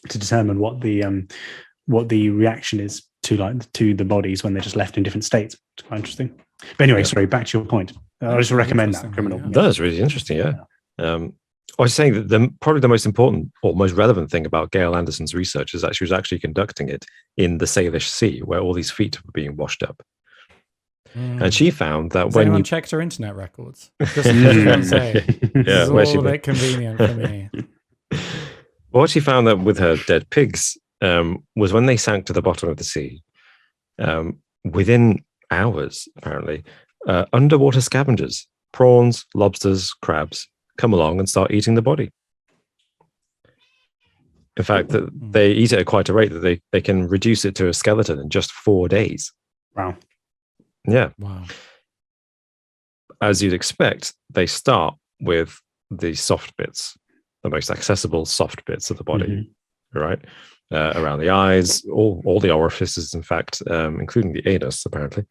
to determine what the reaction is to the bodies when they're just left in different states. It's quite interesting. But anyway, sorry, back to your point. I just recommend that Criminal. That's really interesting, yeah. I was saying that probably the most important or most relevant thing about Gail Anderson's research is that she was actually conducting it in the Salish Sea, where all these feet were being washed up. And she found that when anyone checked her internet records, just say, this is all a bit convenient for me. Well, what she found that with her dead pigs was when they sank to the bottom of the sea, within hours, apparently, underwater scavengers, prawns, lobsters, crabs, come along and start eating the body. In fact, they eat it at quite a rate that they can reduce it to a skeleton in just 4 days. Wow. Yeah. Wow. As you'd expect, they start with the soft bits, the most accessible soft bits of the body, right? Around the eyes, all the orifices, in fact, including the anus, apparently,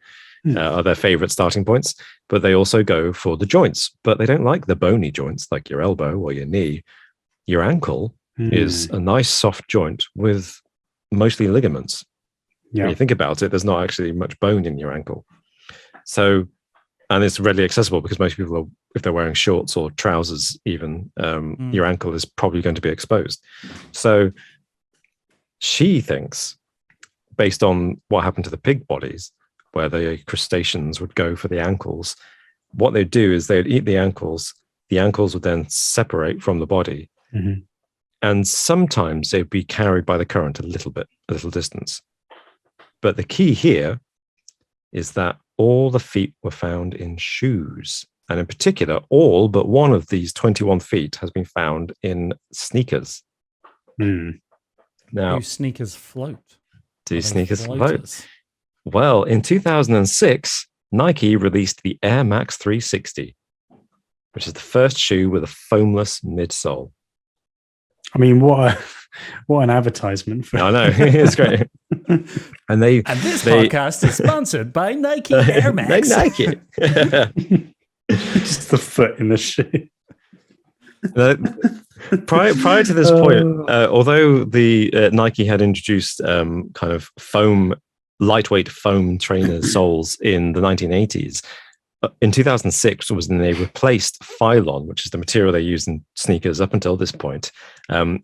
are their favorite starting points. But they also go for the joints, but they don't like the bony joints like your elbow or your knee. Your ankle is a nice soft joint with mostly ligaments. Yeah. When you think about it, there's not actually much bone in your ankle. So, and it's readily accessible because most people, if they're wearing shorts or trousers even, your ankle is probably going to be exposed. So she thinks, based on what happened to the pig bodies, where the crustaceans would go for the ankles, what they'd do is they'd eat the ankles would then separate from the body. And sometimes they'd be carried by the current a little distance. But the key here is that all the feet were found in shoes. And in particular, all but one of these 21 feet has been found in sneakers. Now, do sneakers float? Do sneakers float? Well, in 2006, Nike released the Air Max 360, which is the first shoe with a foamless midsole. I mean, what an advertisement for! I know, it's great. And this podcast is sponsored by Nike Air Max. Nike. Just the foot in the shoe. Prior to this point, although the Nike had introduced kind of lightweight foam trainer soles in the 1980s, in 2006 was when they replaced Phylon, which is the material they use in sneakers up until this point,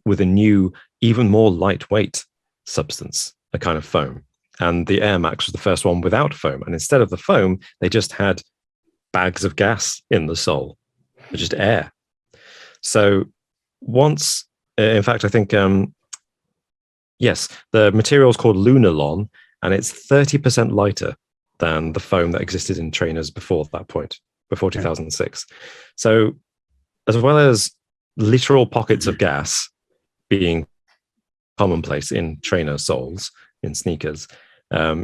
with a new, even more lightweight substance, a kind of foam. And the Air Max was the first one without foam. And instead of the foam, they just had bags of gas in the sole, just air. So once, in fact, I think, yes, the material is called Lunarlon, and it's 30% lighter than the foam that existed in trainers before that point, before 2006. So as well as literal pockets of gas being commonplace in trainer soles, in sneakers,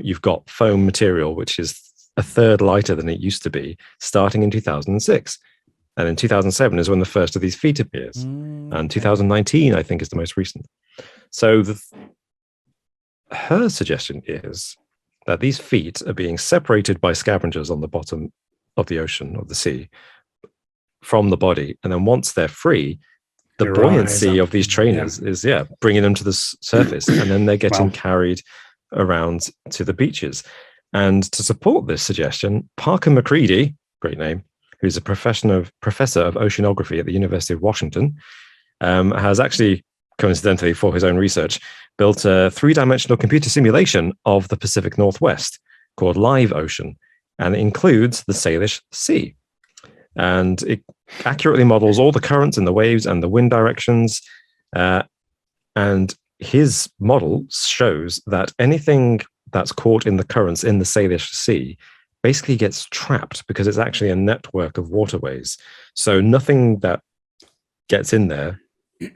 you've got foam material, which is a third lighter than it used to be, starting in 2006. And in 2007 is when the first of these feet appears. And 2019, I think, is the most recent. So her suggestion is that these feet are being separated by scavengers on the bottom of the ocean, of the sea, from the body. And then once they're free, the buoyancy of these trainers is bringing them to the surface. And then they're getting carried around to the beaches. And to support this suggestion, Parker McCready, great name, who's a professor of oceanography at the University of Washington, has actually, coincidentally for his own research, built a 3-dimensional computer simulation of the Pacific Northwest called Live Ocean, and it includes the Salish Sea. And it accurately models all the currents and the waves and the wind directions. And his model shows that anything that's caught in the currents in the Salish Sea basically gets trapped because it's actually a network of waterways. So nothing that gets in there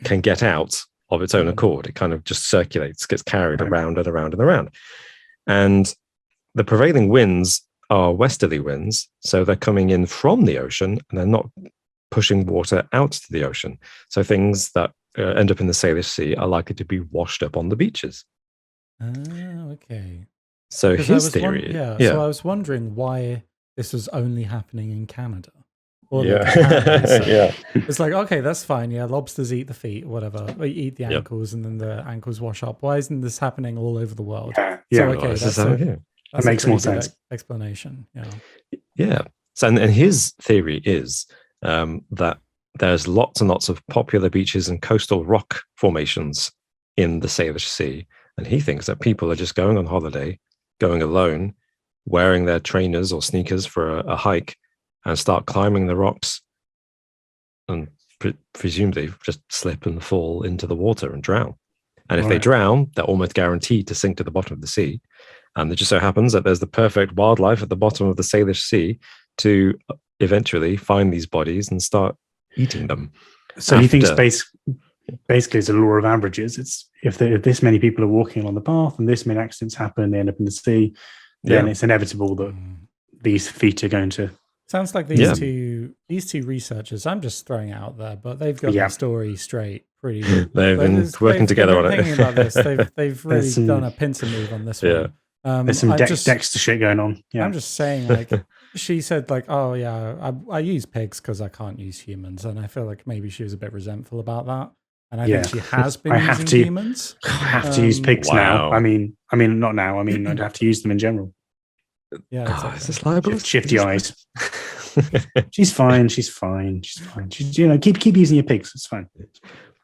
can get out of its own accord. It kind of just circulates, gets carried around and around and around. And the prevailing winds are westerly winds. So they're coming in from the ocean and they're not pushing water out to the ocean. So things that end up in the Salish Sea are likely to be washed up on the beaches. Oh, okay. So his theory... So I was wondering why this was only happening in Canada. It's like, okay, that's fine. Yeah, lobsters eat the feet, whatever. They eat the ankles, and then the ankles wash up. Why isn't this happening all over the world? That makes more sense. Explanation. So, and his theory is that there's lots and lots of popular beaches and coastal rock formations in the Salish Sea, and he thinks that people are just going on holiday, going alone, wearing their trainers or sneakers for a hike, and start climbing the rocks and presumably just slip and fall into the water and drown. And if they drown, they're almost guaranteed to sink to the bottom of the sea. And it just so happens that there's the perfect wildlife at the bottom of the Salish Sea to eventually find these bodies and start eating them. So he thinks basically it's a law of averages. It's if this many people are walking along the path and this many accidents happen, they end up in the sea, then it's inevitable that these feet are going to. Sounds like these two researchers. I'm just throwing it out there, but they've got the story straight. Pretty. They've been working together on it. About this. They've really done a pincer move on this one. There's some Dexter shit going on. Yeah. I'm just saying, like, she said, like, oh yeah, I use pigs because I can't use humans, and I feel like maybe she was a bit resentful about that. And I think she has been using humans. I have to use pigs now. I mean, not now. I mean, I'd have to use them in general. Yeah, exactly. Is this liable? Shifty eyes. She's fine. She's keep using your pigs. It's fine.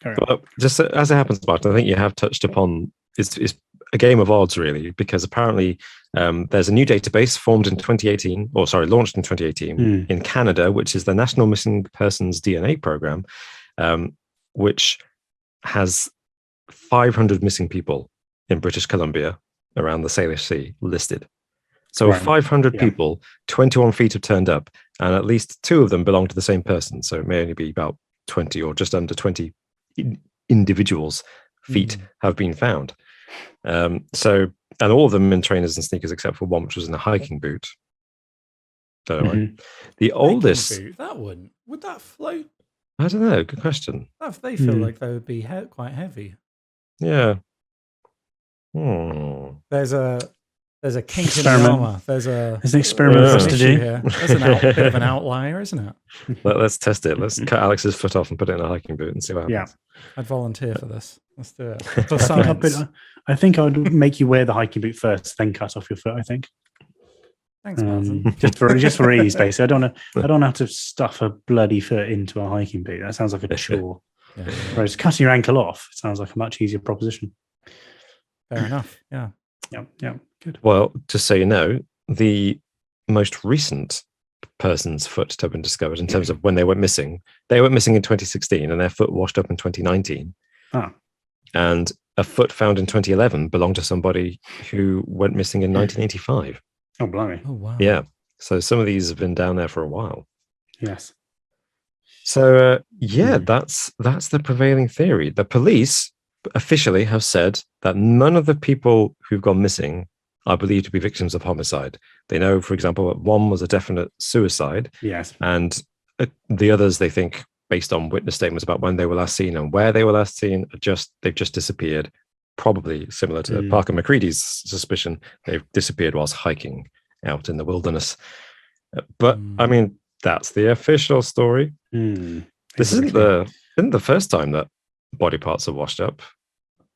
Well, just as it happens, Martin, I think you have touched upon it's a game of odds, really, because apparently there's a new database launched in 2018 in Canada, which is the National Missing Persons DNA Program, which has 500 missing people in British Columbia around the Salish Sea listed. So 500 people, 21 feet have turned up, and at least 2 of them belong to the same person. So it may only be about 20 or just under 20 individuals' feet have been found. And all of them in trainers and sneakers, except for one which was in a hiking boot. Don't know. The oldest boot, would that float? I don't know. Good question. They feel like they would be quite heavy. Yeah. There's a kink in the armor. There's an experiment for us to do. Here. There's a bit of an outlier, isn't it? Let's test it. Let's cut Alex's foot off and put it in a hiking boot and see what happens. Yeah. I'd volunteer for this. Let's do it. For science. I think I'd make you wear the hiking boot first, then cut off your foot, I think. Thanks, Martin. just for ease, basically. I don't have to stuff a bloody foot into a hiking boot. That sounds like a chore. Whereas cutting your ankle off sounds like a much easier proposition. Fair enough. Yeah. Yeah. Good. Well, just so you know, the most recent person's foot to have been discovered in terms of when they went missing in 2016, and their foot washed up in 2019. And a foot found in 2011 belonged to somebody who went missing in 1985. Oh, blimey. Oh, wow. Yeah. So some of these have been down there for a while. Yes. So, that's the prevailing theory. The police officially have said that none of the people who've gone missing are believed to be victims of homicide. They know, for example, that one was a definite suicide. Yes. And the others, they think, based on witness statements about when they were last seen and where they were last seen, they've just disappeared. Probably similar to Parker McCready's suspicion, they've disappeared whilst hiking out in the wilderness. But I mean, that's the official story. This isn't the first time that body parts are washed up.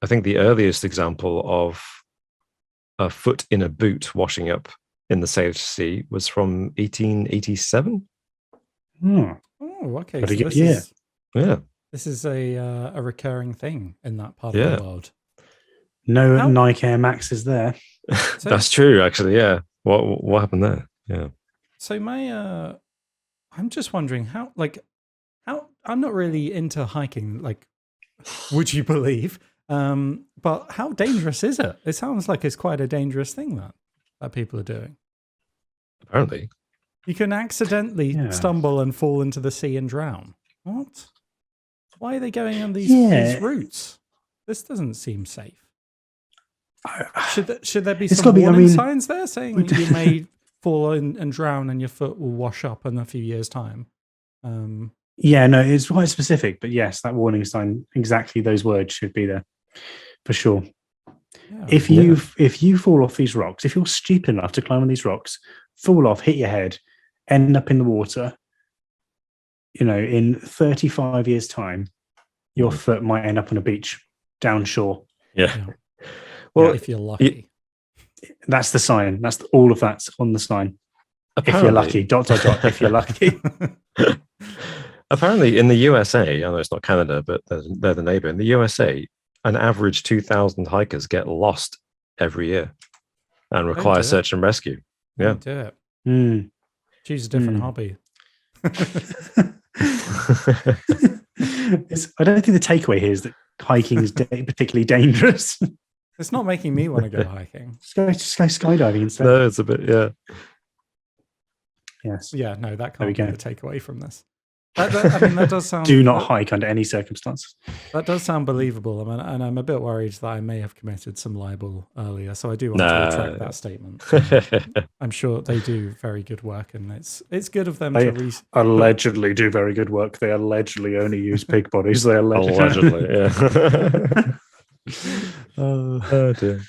I think the earliest example of a foot in a boot washing up in the Salish Sea was from 1887. Oh, okay. So this is a recurring thing in that part of the world. No Nike Air Maxes there. So, that's true, actually. Yeah. What happened there? Yeah. So I'm just wondering how I'm not really into hiking. Like, would you believe? But how dangerous is it? It sounds like it's quite a dangerous thing that people are doing. Apparently. You can accidentally stumble and fall into the sea and drown. What? Why are they going on these routes? This doesn't seem safe. Should there be some warning signs there saying you may fall and drown and your foot will wash up in a few years' time? Yeah, no, it's quite specific, but yes, that warning sign, exactly those words should be there for sure. Yeah. If you fall off these rocks, if you're stupid enough to climb on these rocks, fall off, hit your head, end up in the water, in 35 years' time, your foot might end up on a beach down shore. Yeah. Well, if you're lucky. That's the sign. All of that's on the sign. Apparently, if you're lucky, ... if you're lucky. Apparently, in the USA, I know it's not Canada, but they're the neighbor. In the USA, an average 2,000 hikers get lost every year and require search and rescue. Yeah. Do it. Choose a different hobby. I don't think the takeaway here is that hiking is particularly dangerous. It's not making me want to go hiking. Just go skydiving instead. No, it's a bit, yeah. Yes. Yeah, no, that There we can't be go. the takeaway from this. That does sound. Do not hike under any circumstances. That does sound believable, and I'm a bit worried that I may have committed some libel earlier. So I do want to retract that statement. I'm sure they do very good work, and it's good of them to allegedly do very good work. They allegedly only use pig bodies. They allegedly, yeah. Oh dear.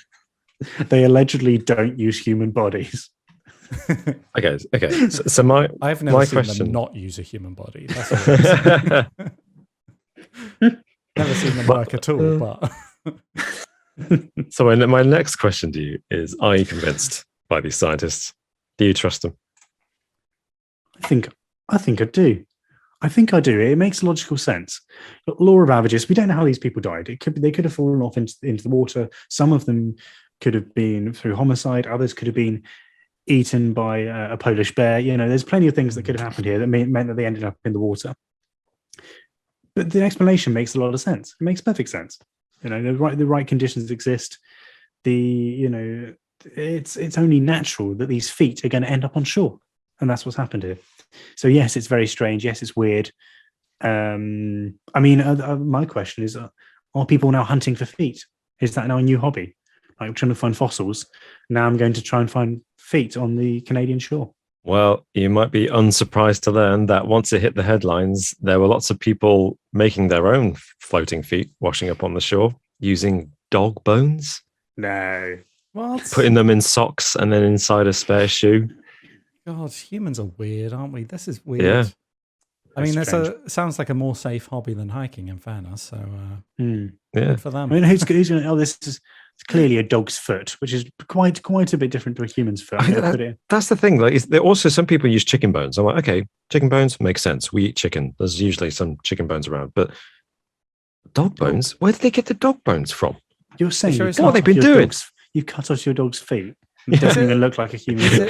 They allegedly don't use human bodies. Okay. So my I've never seen question... them not use a human body. That's what never seen them work at all. But so my next question to you is: are you convinced by these scientists? Do you trust them? I think I do. I think I do. It makes logical sense. Law of averages. We don't know how these people died. They could have fallen off into the water. Some of them could have been through homicide. Others could have been eaten by a Polish bear. There's plenty of things that could have happened here that meant that they ended up in the water. But the explanation makes a lot of sense. It makes perfect sense. The right conditions exist. It's only natural that these feet are going to end up on shore, and that's what's happened here. So yes, it's very strange. Yes, it's weird. My question is: are people now hunting for feet? Is that now a new hobby? I'm trying to find fossils. Now I'm going to try and find feet on the Canadian shore. Well, you might be unsurprised to learn that once it hit the headlines, there were lots of people making their own floating feet, washing up on the shore, using dog bones. No. What? Putting them in socks and then inside a spare shoe. God, humans are weird, aren't we? This is weird. Yeah. I mean, sounds like a more safe hobby than hiking, in fairness. So, yeah, good for them. I mean, who's going to? Oh, this is clearly a dog's foot, which is quite a bit different to a human's foot. That's the thing. Like, there also some people use chicken bones. I'm like, okay, chicken bones makes sense. We eat chicken. There's usually some chicken bones around, but dog bones. Where did they get the dog bones from? You're saying what have they been doing? You cut off your dog's feet. It doesn't even look like a human.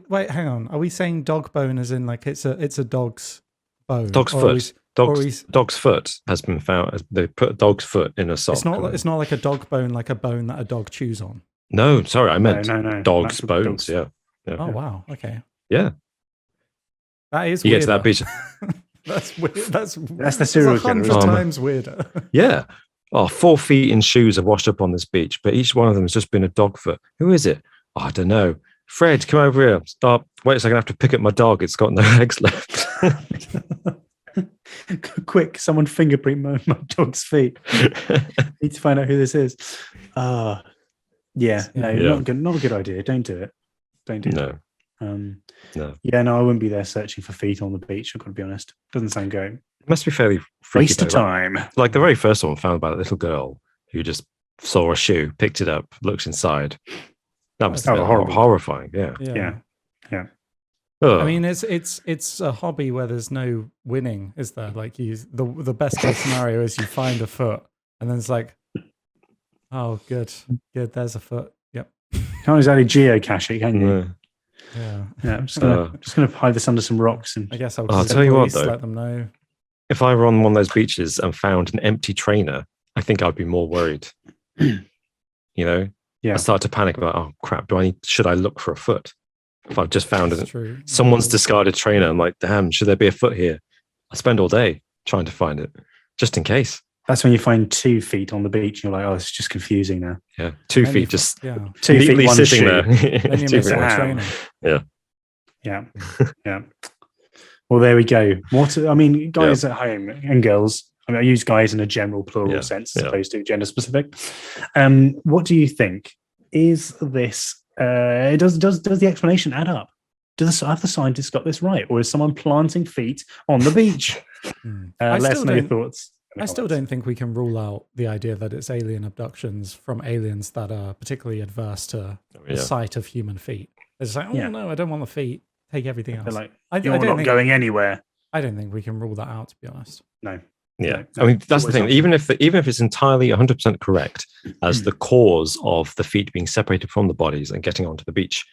Wait, hang on. Are we saying dog bone as in like it's a dog's bone? Dog's foot. Dog's foot has been found. They put a dog's foot in a sock. It's not like a dog bone, like a bone that a dog chews on. No, sorry, I meant no. dog's bones. Yeah. Oh wow. Okay. Yeah. That is. You weirder. get to that beach. That's weird. That's the serial killer. 100 times weirder. Yeah. 4 feet in shoes have washed up on this beach, but each one of them has just been a dog foot. Who is it? Oh, I don't know. Fred, come over here. Stop. Wait a second. I have to pick up my dog. It's got no legs left. Quick, someone fingerprint my dog's feet. Need to find out who this is. Not a good idea. Don't do it. Don't do it. No. Yeah, no, I wouldn't be there searching for feet on the beach. I've got to be honest. Doesn't sound great. It must be fairly freaky. Waste of time. Like the very first one found by that little girl who just saw a shoe, picked it up, looked inside. That must have been horrifying. Yeah. I mean, it's a hobby where there's no winning, is there? Like the best case scenario is you find a foot, and then it's like, oh, good, there's a foot. Yep. Can't exactly geocache it, can you? Yeah. I'm just gonna hide this under some rocks, and I guess I'll tell you what, though, let them know. If I were on one of those beaches and found an empty trainer, I think I'd be more worried. Yeah. I start to panic about, oh crap, should I look for a foot? If I've just found someone's discarded trainer, I'm like, damn, should there be a foot here? I spend all day trying to find it, just in case. That's when you find 2 feet on the beach. And you're like, oh, it's just confusing now. Yeah, 2 feet just 2 feet, one sitting shoe. there. Then you miss a trainer. Yeah. Well, there we go. Guys at home and girls. I use guys in a general plural sense as opposed to gender specific. What do you think? Is this? Does the explanation add up? Have the scientists got this right, or is someone planting feet on the beach? Let us know your thoughts. I still don't think we can rule out the idea that it's alien abductions from aliens that are particularly adverse to the sight of human feet. It's like, no, I don't want the feet. Take everything else. They're like, you're not going anywhere. I don't think we can rule that out, to be honest. No. Yeah. I mean, that's the thing. Even if it's entirely 100% correct as the cause of the feet being separated from the bodies and getting onto the beach,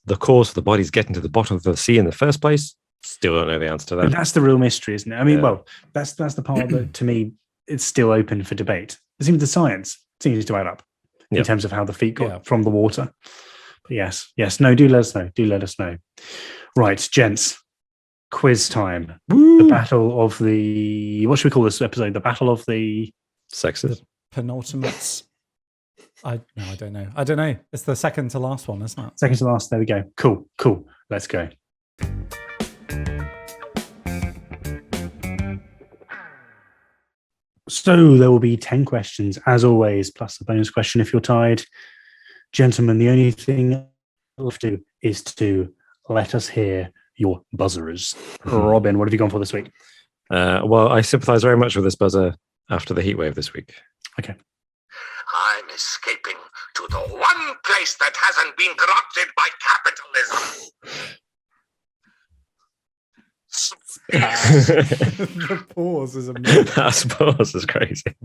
the cause of the bodies getting to the bottom of the sea in the first place, Still don't know the answer to But that. that's the real mystery, isn't it? I mean, well, that's the part that to me it's still open for debate. It seems the science seems to add up in terms of how the feet got from the water. But yes, no, do let us know. Do let us know. Right, gents, quiz time. Woo! The battle of the, what should we call this episode? The battle of the sexes. The penultimate. I don't know. I don't know. It's the second to last one, isn't it? Second to last. There we go. Cool. Let's go. So there will be 10 questions, as always, plus a bonus question if you're tired. Gentlemen, the only thing I'll have to do is to let us hear your buzzers. Robin, what have you gone for this week? Well, I sympathise very much with this buzzer after the heatwave this week. Okay. I'm escaping to the one place that hasn't been corrupted by capitalism. The pause is amazing. That pause is crazy.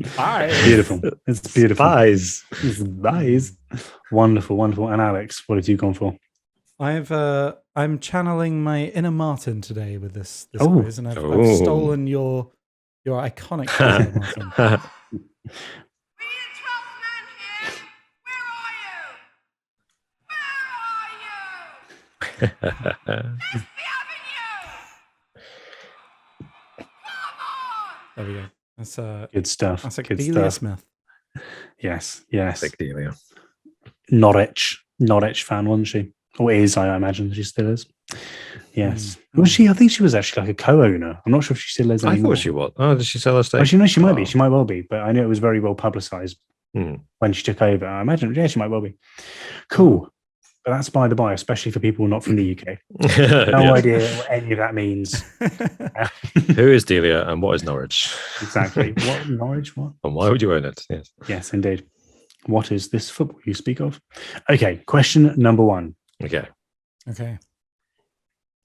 Beautiful. It's beautiful. Spies. Spies. Wonderful. And Alex, what have you gone for? I'm channeling my inner Martin today with this quiz, and I've stolen your iconic quiz, Martin. There we go. That's good stuff. That's like good Delia stuff. Smith. Yes. Big Delia. Norwich fan, wasn't she? Or is, I imagine she still is. Yes. Was she? I think she was actually like a co-owner. I'm not sure if she still is anymore. I thought she was. Oh, did she sell her stake? Actually, no, she might be. She might well be. But I know it was very well publicised when she took over. I imagine, she might well be. Cool. But that's by the by, especially for people not from the UK. No idea what any of that means. Who is Delia and what is Norwich? Exactly. What, Norwich? What? And why would you own it? Yes. Yes, indeed. What is this football you speak of? Okay, question number 1. Okay.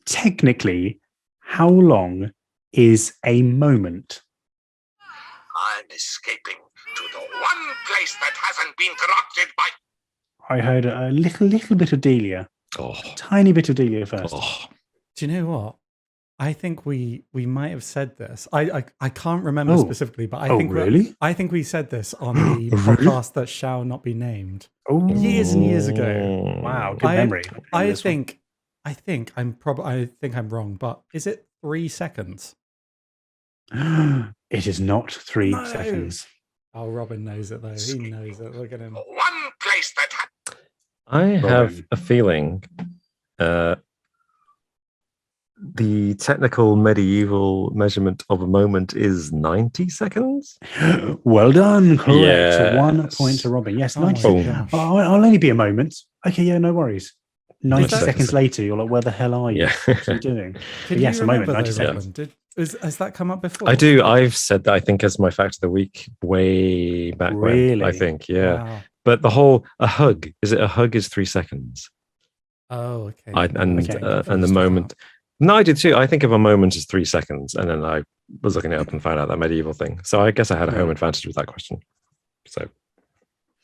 Technically, how long is a moment? I'm escaping to the one place that hasn't been corrupted by... I heard a little bit of Delia. Tiny bit of Delia first. Do you know what? I think we might have said this. I can't remember specifically, but I think we said this on the podcast that shall not be named years and years ago. Wow, good memory. I think I'm wrong, but is it 3 seconds? It is not 3 seconds. Oh, Robin knows it though. He knows it. Look at him. One place that I have a feeling the technical medieval measurement of a moment is 90 seconds. Well done. Correct. Yes. 1 point to Robin. Yes, 90 seconds. I'll only be a moment. Okay, yeah, no worries. 90 seconds later, you're like, where the hell are you? Yeah. What are you doing? Yes, a moment, 90 seconds. Has that come up before? I do. I've said that, I think, as my fact of the week way back when. I think, yeah. Wow. But the whole, a hug is 3 seconds. Oh, okay. And the moment... No, I did too. I think of a moment as 3 seconds, and then I was looking it up and found out that medieval thing. So I guess I had a home advantage with that question. So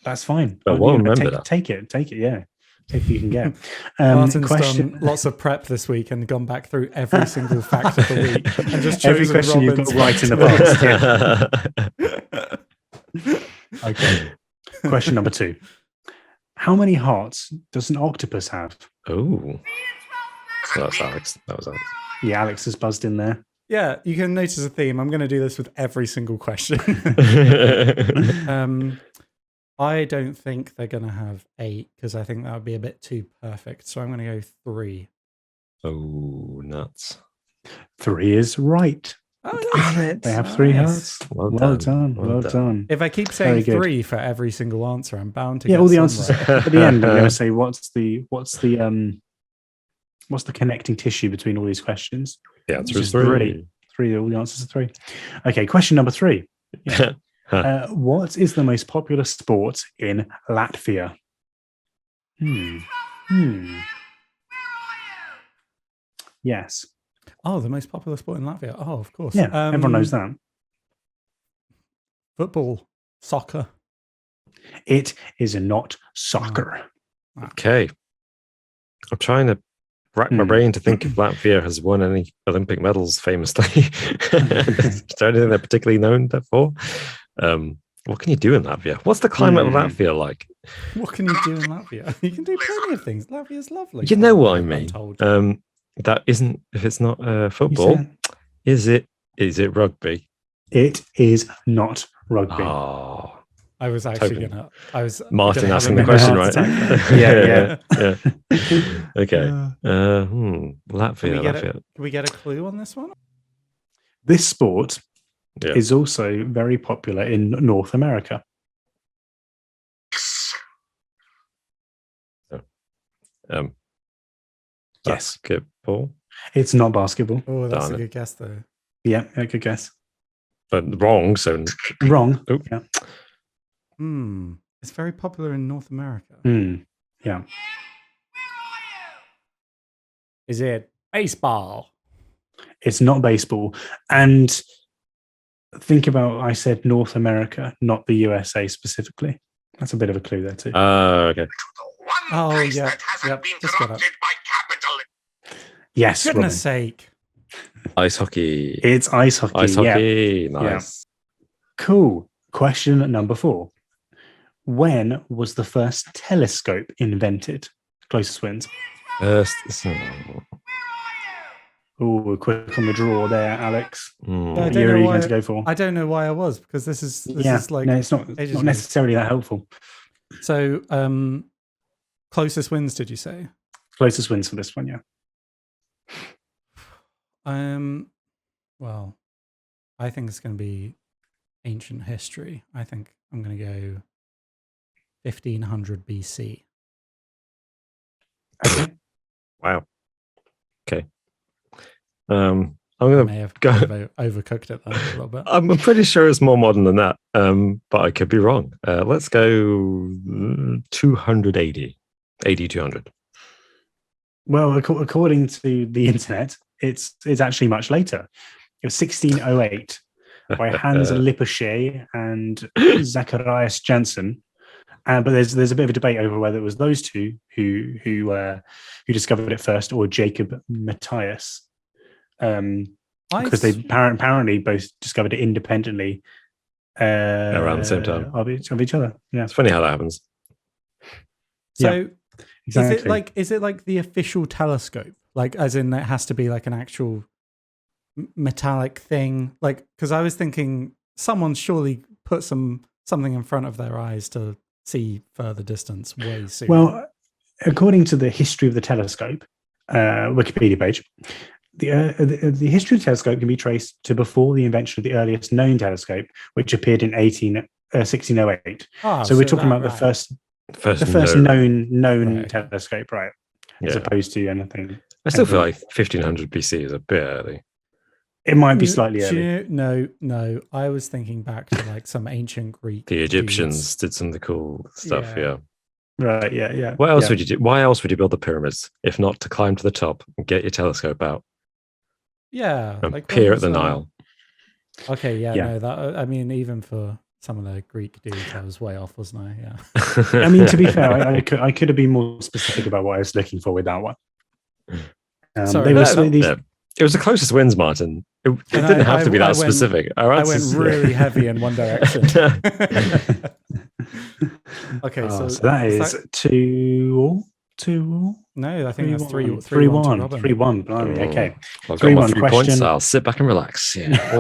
that's fine. But we'll remember that. Take it. Yeah, take what you can get. Martin's done lots of prep this week and gone back through every single fact of the week and just every question you've got right in the past. Okay. Question number 2. How many hearts does an octopus have? Oh. So that's Alex. That was Alex. Yeah, Alex has buzzed in there. Yeah, you can notice a theme. I'm going to do this with every single question. I don't think they're going to have 8 because I think that would be a bit too perfect. So I'm going to go 3. Oh, nuts. 3 is right. Oh, damn it. They have 3 hearts. Well done. If I keep saying 3 for every single answer, I'm bound to get all the answers right. at the end. I'm going to say what's the connecting tissue between all these questions? The answer is 3. 3. All the answers are 3. Okay, question number 3. Yeah. What is the most popular sport in Latvia? Yes. Oh, the most popular sport in Latvia. Oh, of course. Yeah, everyone knows that. Football, soccer. It is not soccer. Okay. I'm trying to rack my brain to think if Latvia has won any Olympic medals famously. Is there anything they're particularly known for? What can you do in Latvia? What's the climate of Latvia like? What can you do in Latvia? You can do plenty of things. Latvia's lovely. You know what I mean? I'm told. That isn't, if it's not football, is it rugby? It is not rugby. Oh, I was actually Martin asking the question, right? Yeah. Okay. Latvia. Can we get a clue on this one? This sport is also very popular in North America. Basketball. It's not basketball. Oh, that's a good guess, though. Yeah, a good guess. But wrong. So wrong. Oh. Yeah. It's very popular in North America. Yeah. Is it baseball? It's not baseball. And think about, I said North America, not the USA specifically. That's a bit of a clue there too. Okay. Oh, yeah. Just get up. Yes. Goodness sake. Ice hockey. It's ice hockey. Ice hockey. Yeah. Nice. Yeah. Cool. Question number 4. When was the first telescope invented? Closest wins. Oh, we're quick on the draw there, Alex. I going to go for? I don't know why I was, because this is like... No, it's not necessarily that helpful. So, closest wins, did you say? Closest wins for this one, yeah. Well, I think it's going to be ancient history. I think I'm going to go 1500 BC. Okay. Wow. Okay. I'm going to go overcooked it then a little bit. I'm pretty sure it's more modern than that, but I could be wrong. Let's go 280. 200. Well, according to the internet, it's actually much later. It was 1608 by Hans Lippershey and Zacharias Janssen. But there's a bit of a debate over whether it was those two who discovered it first or Jacob Matthias, because they apparently both discovered it independently around the same time of each other. Yeah, it's funny how that happens. So. Yeah. Exactly. Is it like the official telescope? Like, as in, it has to be like an actual metallic thing? Like, because I was thinking someone surely put something in front of their eyes to see further distance way sooner. Well, according to the history of the telescope, Wikipedia page, the history of the telescope can be traced to before the invention of the earliest known telescope, which appeared in 1608. So we're talking about the first known telescope, right? As opposed to anything. I still feel like 1500 BC is a bit early. It might be slightly early. No. I was thinking back to like some ancient Greek. The Egyptians did some of the cool stuff. Yeah. Right. Yeah. What else would you do? Why else would you build the pyramids if not to climb to the top and get your telescope out? Yeah. And peer at the Nile. Okay. Yeah. No. That. I mean, even for some of the Greek dudes, I was way off, wasn't I? Yeah. I mean, to be fair, I could have been more specific about what I was looking for with that one. Sorry, it was the closest wins, Martin. It didn't have to be that specific. I went really heavy in one direction. Okay, so that is 2-2. No, I think that's 3-1. 3-1. Blimey, okay. I've got my 3 points. I'll sit back and relax. Yeah.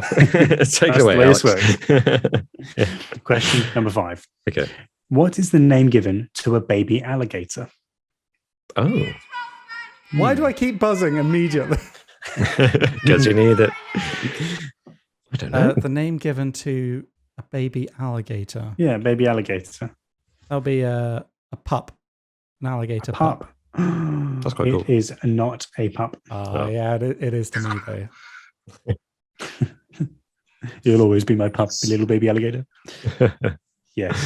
Take it away, Alex. Question number 5. Okay. What is the name given to a baby alligator? Oh. Why do I keep buzzing immediately? Because you need it. I don't know. The name given to a baby alligator. Yeah, baby alligator. That'll be a pup. An alligator pup. That's quite cool. It is not a pup. Yeah, it is to me, though. You'll always be my pup, little baby alligator. Yes.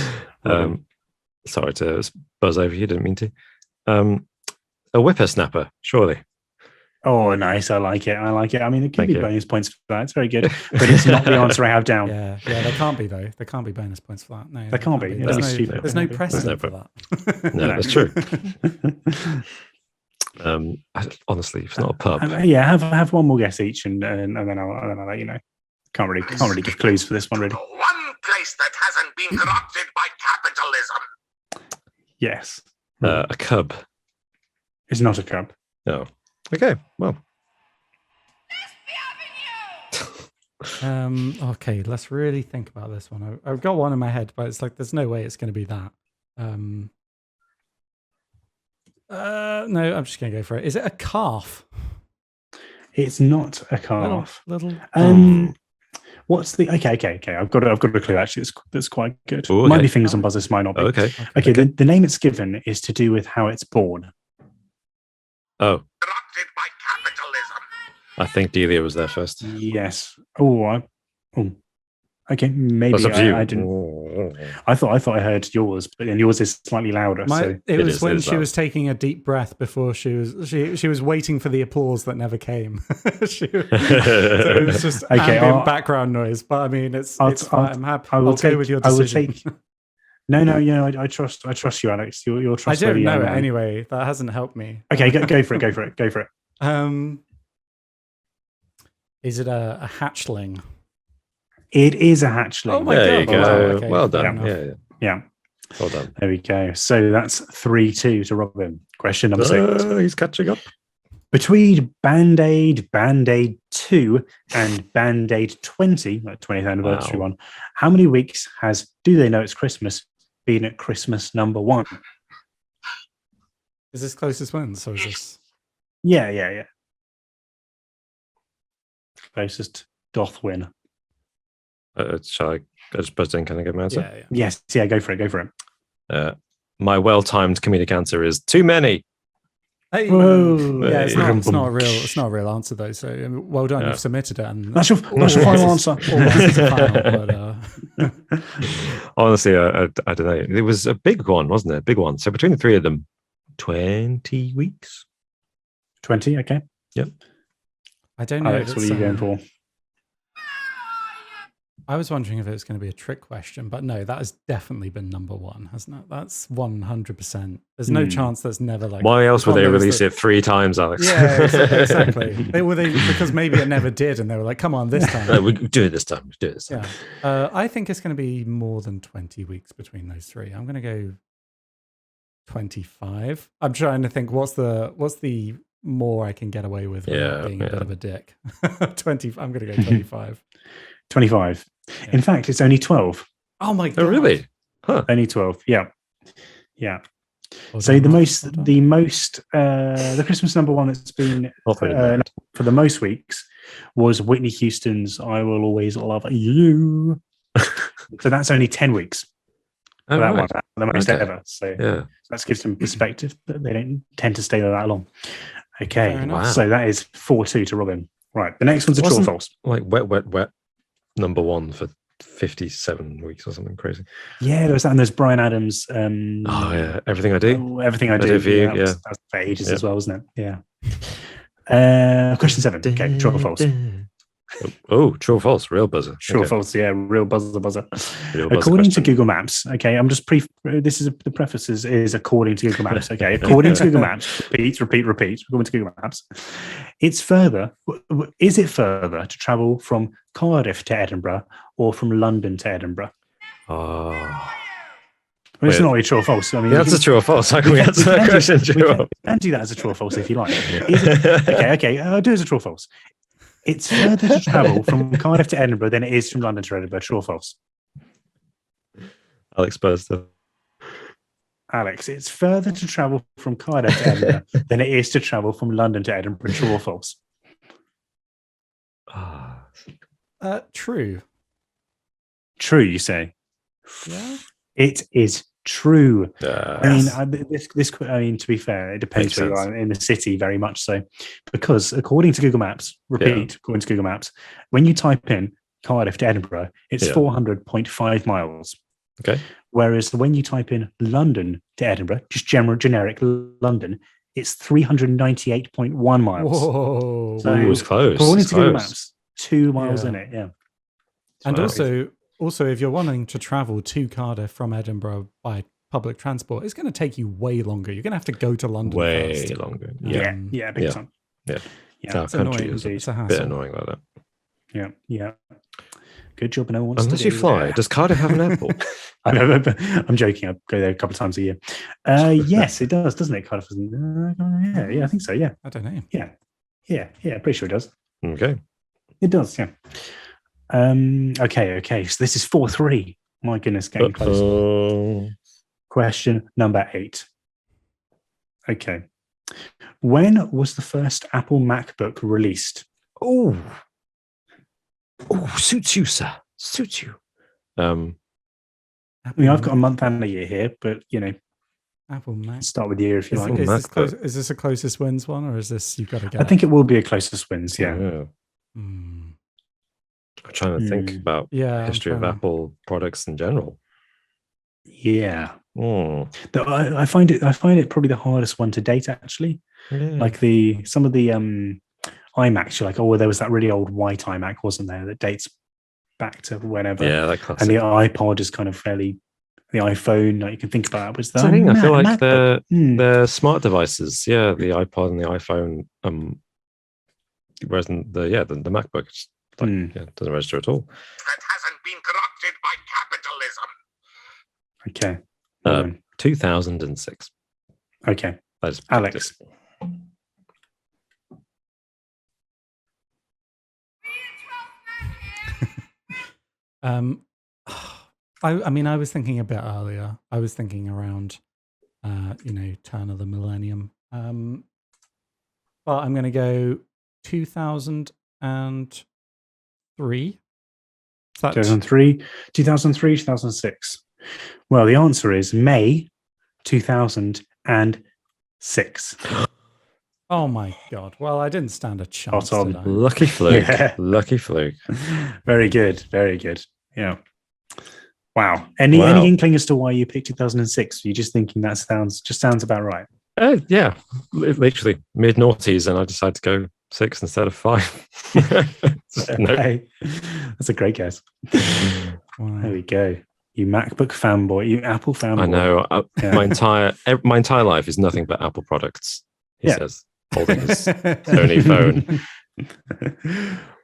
Sorry to buzz over you, didn't mean to. A whippersnapper, surely. Oh, nice. I like it. I mean, it could be bonus points for that. It's very good. But it's not the answer I have down. Yeah, they can't be, though. There can't be bonus points for that. No, there can't be. There's no precedent for that. No, that's true. Honestly, it's not a pub. Yeah, have one more guess each, and then I'll let you know. Can't really give clues for this one, really. The one place that hasn't been corrupted by capitalism. Yes. A cub. It's not a cub. No. Okay. Well. Okay, let's really think about this one. I've got one in my head, but it's like there's no way it's going to be that. No, I'm just going to go for it. Is it a calf? It's not a calf. Little. What's the? Okay. I've got a clue. Actually, that's quite good. Ooh, Might be fingers on buzzers. Might not be. Okay. The name it's given is to do with how it's born. Oh. Corrupted by capitalism. I think Delia was there first. Yes. Okay. Maybe That's up to you. I didn't. I thought I heard yours, but then yours is slightly louder. It was when she was taking a deep breath before she was waiting for the applause that never came. So it was just ambient background noise. But I mean, it's fine. I'm happy. I'll go with your decision. No. I trust you, Alex. You're trustworthy. I don't know it anyway. That hasn't helped me. Okay, go for it. Go for it. Is it a hatchling? It is a hatchling. Oh my there you God. go. Wow, okay. Well done. Yeah. Well done. There we go. So that's 3-2 to Robin. Question number 6. He's catching up. Between Band-Aid 2, and Band-Aid 20, like 20th anniversary one, how many weeks has Do They Know It's Christmas been at Christmas number 1? Is this closest wins, or is this? Yeah. Closest doth win. Shall I just buzz in? Can I give my answer? Yeah. Yes, go for it. My well-timed comedic answer is too many. Hey, whoa. Yeah, it's not a real answer though. So well done, you've submitted it. And that's your final answer. Honestly, I don't know. It was a big one, wasn't it? A big one. So between the three of them, 20 weeks. 20, okay. Yep. I don't know. Alex, what are you going for? I was wondering if it was going to be a trick question, but no, that has definitely been number 1, hasn't it? That's 100%. There's no chance that's never like. Why else would they release it 3 times, Alex? Yeah, exactly. Because maybe it never did, and they were like, "Come on, this time." We do it this time. Yeah, I think it's going to be more than 20 weeks between those 3. I'm going to go 25. I'm trying to think what's the more I can get away with without being a bit of a dick. 20. I'm going to go 25. 25. Yeah. In fact, it's only 12. Oh my God. Oh, really? Huh. Only 12. Yeah. So the Christmas number 1 that's been for the most weeks was Whitney Houston's "I Will Always Love You." So that's only 10 weeks. Oh, that right. one, the most ever. So that gives some perspective, but they don't tend to stay there that long. Okay, so that is 4-2 to Robin. Right, the next one's a true or false. Like wet. Number 1 for 57 weeks or something crazy. Yeah, there was that, and there's Bryan Adams. Everything I Do. Everything I Do. For you, that's for ages as well, wasn't it? Yeah. Question 7. Okay, true or false? True or false? Real buzzer. True or false? Yeah, real buzzer. According to Google Maps, okay, I'm just this is the preface is according to Google Maps. Okay, according to Google Maps, repeat. According to Google Maps, is it further to travel from Cardiff to Edinburgh or from London to Edinburgh? It's not really true or false. I mean, that's a true or false. How can we answer that question? We can do that as a true or false if you like. Okay, I'll do it as a true or false. It's further to travel from Cardiff to Edinburgh than it is from London to Edinburgh. True or false? Alex Burster. Alex, it's further to travel from Cardiff to Edinburgh than it is to travel from London to Edinburgh. True or false? True. True, you say? Yeah. It is true. I mean, to be fair, it depends where you are in the city, very much so. Because according to Google Maps, according to Google Maps, when you type in Cardiff to Edinburgh, it's 400.5 miles. Okay. Whereas when you type in London to Edinburgh, just generic London, it's 398.1 miles. Whoa. So it was close. According to Google Maps, 2 miles in it, yeah. And also, if you're wanting to travel to Cardiff from Edinburgh by public transport, it's going to take you way longer. You're going to have to go to London way first. longer. Big time. Yeah. Yeah, Our country annoying. is It's a a hassle. bit annoying like that. Yeah. Good job, no one wants Unless to you do fly. that. Does Cardiff have an airport? I'm joking. I go there a couple of times a year. Yes, it does, doesn't it? Cardiff doesn't. Yeah, I think so. Yeah, I don't know. yeah. Pretty sure it does. Okay. It does. Yeah. Okay. So this is 4-3. My goodness, getting close. Question number 8. Okay. When was the first Apple MacBook released? Oh, suits you, sir. Suits you. I mean, I've got a month and a year here, but Apple Mac. start with the year if you like. Is this a closest wins one, or is this you've got to get? I think it will be a closest wins. Yeah. I'm trying to think about history of Apple products in general. Yeah. I find it probably the hardest one to date, actually. Like some of the iMacs, you're like, oh, well, there was that really old white iMac, wasn't there, that dates back to whenever. Yeah, that classic. And the iPod is kind of fairly, the iPhone, like you can think about it, was that. I feel like they're smart devices. Yeah, the iPod and the iPhone. Whereas the MacBook, doesn't register at all. That hasn't been corrupted by capitalism. Okay. 2006. Okay. That is Alex. I mean, I was thinking a bit earlier. I was thinking around, turn of the millennium. But I'm going to go 2003. 2003, 2006. Well, the answer is May 2006. Oh my God. Well, I didn't stand a chance. Did I? Lucky fluke. Yeah. Lucky fluke. Very good. Very good. Yeah. Wow. Any inkling as to why you picked 2006? You're just thinking that sounds about right. Yeah. Literally mid-noughties, and I decided to go 6 instead of 5. Okay. That's a great guess. Wow. There we go. You MacBook fanboy, you Apple fanboy. I know. My entire life is nothing but Apple products. He says, holding his Sony phone.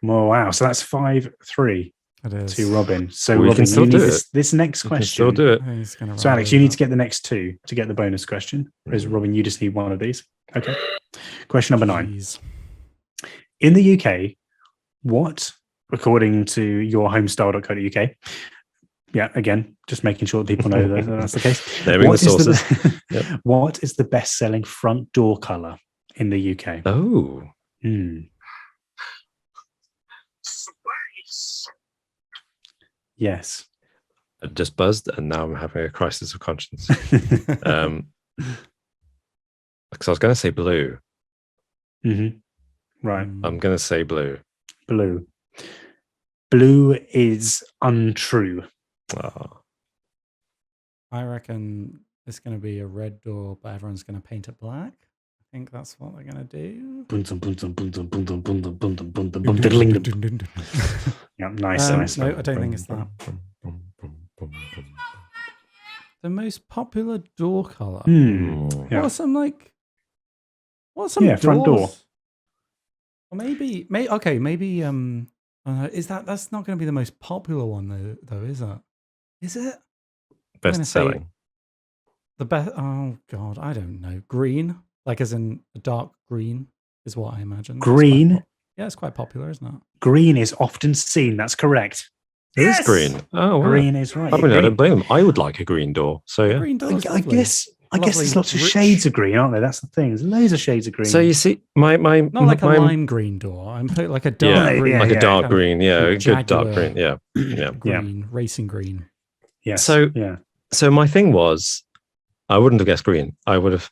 Well, wow. So that's 5-3 to Robin. So we Robin, can still you do need it. this next question. Still do it. So Alex, you need to get the next 2 to get the bonus question. Whereas Robin, you just need one of these. Okay. Question number 9. In the UK, what, according to yourhomestyle.co.uk, again, just making sure people know that that's the case. What is the best-selling front door color in the UK? Oh. Space. Yes. I just buzzed, and now I'm having a crisis of conscience. Because I was going to say blue. Right. I'm going to say blue. Blue. Blue is untrue. Oh. I reckon it's going to be a red door, but everyone's going to paint it black. I think that's what they're going to do. Yeah, nice. No, I don't think it's that. The most popular door color. What's some front door. Or maybe is that's not going to be the most popular one though, is it? Is it? Best selling. The best. Oh God, I don't know. Green, like as in a dark green, is what I imagine. Green. It's quite popular, isn't it? Green is often seen. That's correct. It is green. Oh, wow. Green is right. I don't blame them. I would like a green door. So yeah. Green door. I guess there's lots of shades of green, aren't there? That's the thing. There's loads of shades of green. So you see, not like a lime green door. I'm putting like a dark green, like a dark green. Yeah, a good dark Jaguar green. Yeah, green, racing green. Yeah. So my thing was, I wouldn't have guessed green. I was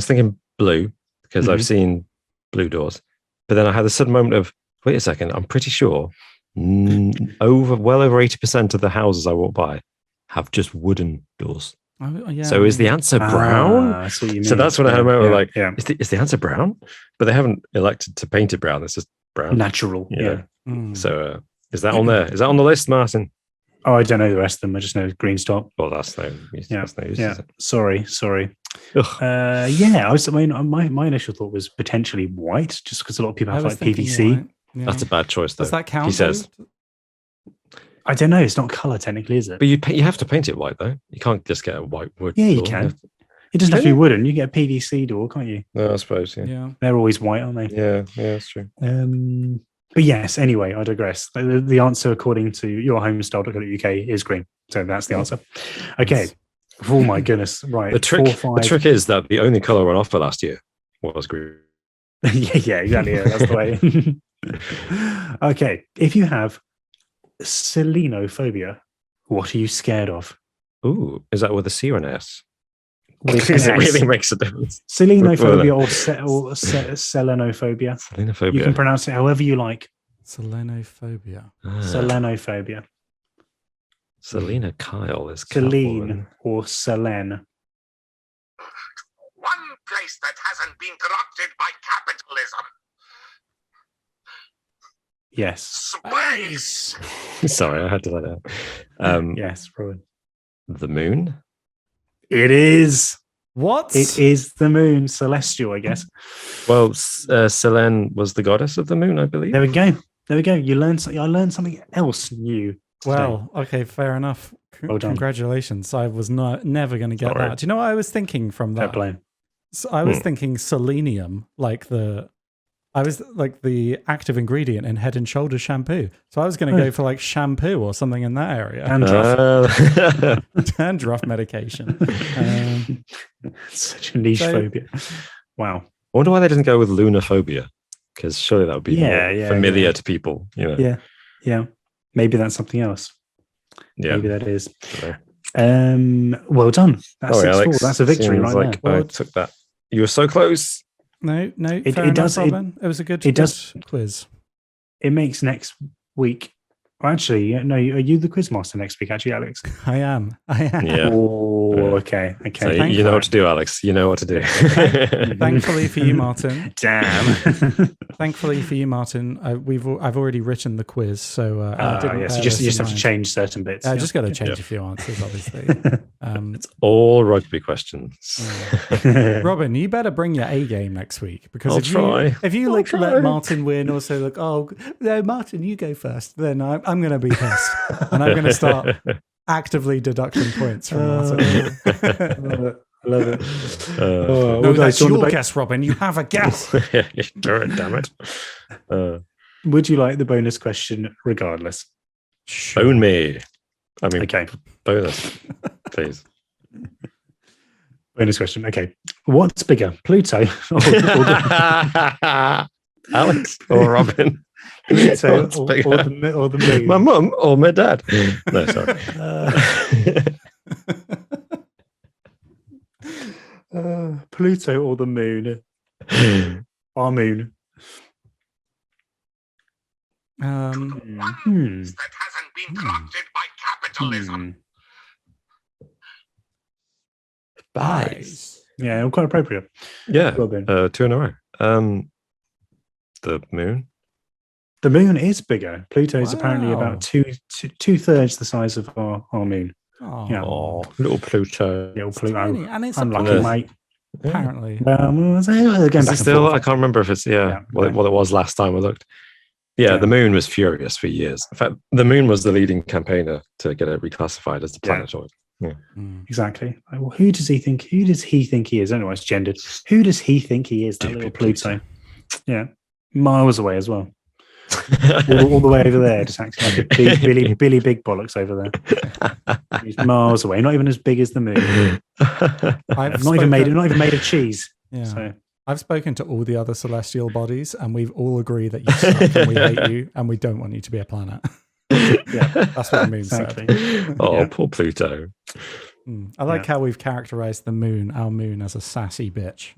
thinking blue because I've seen blue doors, but then I had a sudden moment of, wait a second, I'm pretty sure well over 80% of the houses I walk by have just wooden doors. So is the answer brown? So that's when I had a moment is the answer brown? But they haven't elected to paint it brown. It's just brown. Natural. Yeah. So is that on there? Is that on the list, Martin? Oh, I don't know the rest of them. I just know green stop. Well, that's no use. Yeah, That's no use, yeah. is it? Sorry. My initial thought was potentially white, just because a lot of people have like PVC. White. Yeah. That's a bad choice, though. Does that count? He says. I don't know. It's not color technically, is it? But you have to paint it white, though. You can't just get a white wood. Yeah, you door. can. It doesn't have to be wooden. You get a PVC door, can't you? No, I suppose. Yeah. Yeah. They're always white, aren't they? Yeah, that's true. But yes, anyway, I digress. The answer, according to yourhomestyle.co.uk, is green. So that's the answer. Okay. Oh my goodness. Right. The trick is that the only color on offer last year was green. yeah, exactly. Yeah, that's the way. Okay. If you have selenophobia, what are you scared of? Ooh, is that with a C or an S? Because it really makes a difference. Selenophobia or selenophobia. Selenophobia. You can pronounce it however you like. Selenophobia. Selenophobia. Selena Kyle is Selene or Selen. One place that hasn't been corrupted by capitalism. Yes. Space. Sorry, I had to let out. Yes, probably. The moon? It is. What? It is the moon, celestial, I guess. Well, Selene was the goddess of the moon, I believe. There we go. You learned something. I learned something else new. Well, okay, fair enough. Well done. Congratulations. I was never going to get that. Do you know what I was thinking from that? So I was thinking selenium, like the active ingredient in Head and Shoulders shampoo. So I was going to go for like shampoo or something in that area. Dandruff medication. Such a niche phobia. Wow. I wonder why they didn't go with lunophobia, because surely that would be more familiar to people. You know? Yeah. Maybe that's something else. Yeah. Maybe that is. Well done. That's 6-4. Alex, That's a victory right there. I took that. You were so close. No. It does. It was a good quiz. It makes next week. Well, actually, no. Are you the quizmaster next week? Actually, Alex. I am. Yeah. Oh, okay. So you know what to do, Alex. You know what to do. Thankfully for you, Martin. Damn. Thankfully for you, Martin. I've already written the quiz, so yes. You just have to change certain bits. I just got to change a few answers, obviously. It's all rugby questions. Robin, you better bring your A game next week, because if you let Martin win, also like, oh no, Martin, you go first, then I'm going to be pissed, and I'm going to start actively deducting points from Martin. I love it. No, that's your guess, Robin. You have a guess. Do it, damn it. Would you like the bonus question regardless? Sure. Bone me. I mean, okay. Bonus, please. Bonus question. Okay. What's bigger, Pluto or Alex or Robin? Pluto or the moon? My mum or my dad? No, sorry. Pluto or the moon? Our moon. One that hasn't been corrupted by capitalism. Nice. Yeah, quite appropriate. Yeah, 2 in a row. The moon. The moon is bigger. Pluto is apparently about two-thirds the size of our moon. Oh, little Pluto. Little Pluto. And it's unlucky, mate. Apparently. I can't remember if it's what it was last time I looked. Yeah, the moon was furious for years. In fact, the moon was the leading campaigner to get it reclassified as the planetoid. Yeah. Exactly. Well, who does he think he is? I don't know why it's gendered. Who does he think he is? That little Pluto. Yeah, miles away as well. all the way over there, just acting like a Billy Big Bollocks over there. He's miles away, not even as big as the moon. Not even made of cheese. Yeah. So. I've spoken to all the other celestial bodies, and we've all agreed that you suck and we hate you, and we don't want you to be a planet. Yeah, that's what the moon said. Poor Pluto. I like how we've characterized our moon, as a sassy bitch.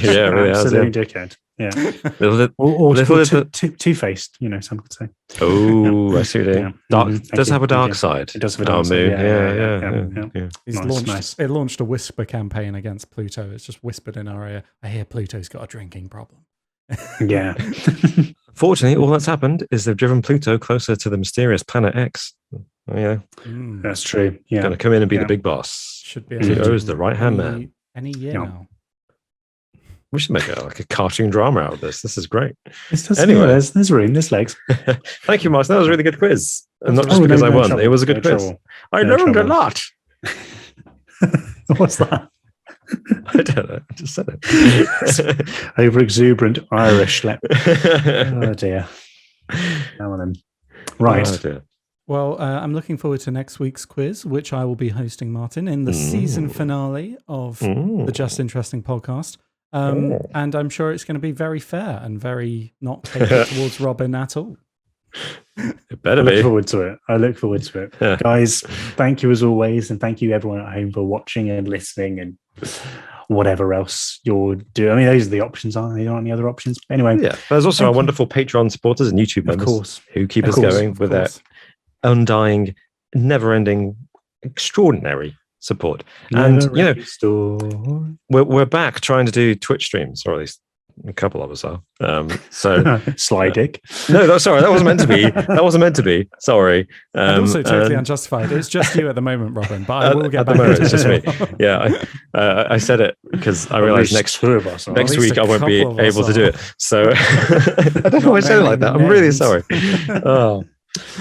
Yeah, really absolute dickhead. Yeah, or two-faced. Some could say. Oh, I see what you mean. Does have a dark side. It does have a dark side. Yeah. It launched a whisper campaign against Pluto. It's just whispered in our ear. I hear Pluto's got a drinking problem. Yeah. Fortunately, all that's happened is they've driven Pluto closer to the mysterious planet X. Yeah, That's true. Yeah, going to come in and be the big boss. Should be CEO's the right hand man. Any year now. We should make a cartoon drama out of this. This is great. Anyway, there's room, there's legs. Thank you, Martin. That was a really good quiz. And not just because I won. Trouble. It was a good quiz. I learned a lot. What's that? I don't know. I just said it. Over exuberant Irish lip. Oh dear. Come on then. Right. Oh, dear. Well, I'm looking forward to next week's quiz, which I will be hosting, Martin, in the season finale of the Just Interesting podcast. And I'm sure it's going to be very fair and very not catered towards Robin at all. It better be. I look forward to it. Yeah. Guys, thank you as always. And thank you everyone at home for watching and listening and whatever else you're doing. I mean, those are the options, aren't there? There aren't any other options. Anyway. Yeah. There's also our wonderful Patreon supporters and YouTube members who keep us going with their undying, never-ending, extraordinary support. And we're back trying to do Twitch streams, or at least a couple of us are. So sly dick. No, sorry, that wasn't meant to be. That wasn't meant to be. Sorry. And also totally unjustified. It's just you at the moment, Robin. But I will get back. At the moment, it's just me. Yeah, I said it because I realized next week I won't be able to do it. So I don't know why I said it like that. I'm really sorry. Oh,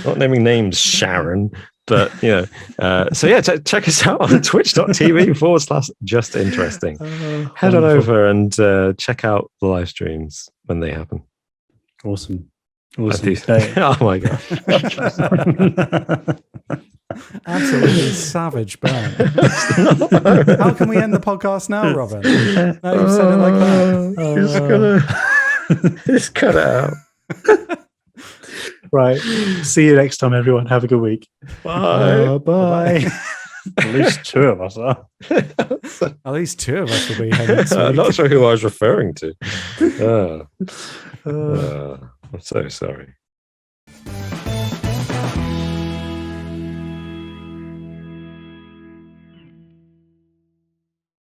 not naming names, Sharon. But so yeah, check us out on twitch.tv/just interesting. Head on over and check out the live streams when they happen. Awesome. Oh my god. Absolutely savage burn. How can we end the podcast now, Robin? No, you've said it like that. Just cut it out. Right. See you next time, everyone. Have a good week. Bye. Bye. At least two of us are. At least two of us will be here next week. I'm not sure who I was referring to. I'm so sorry.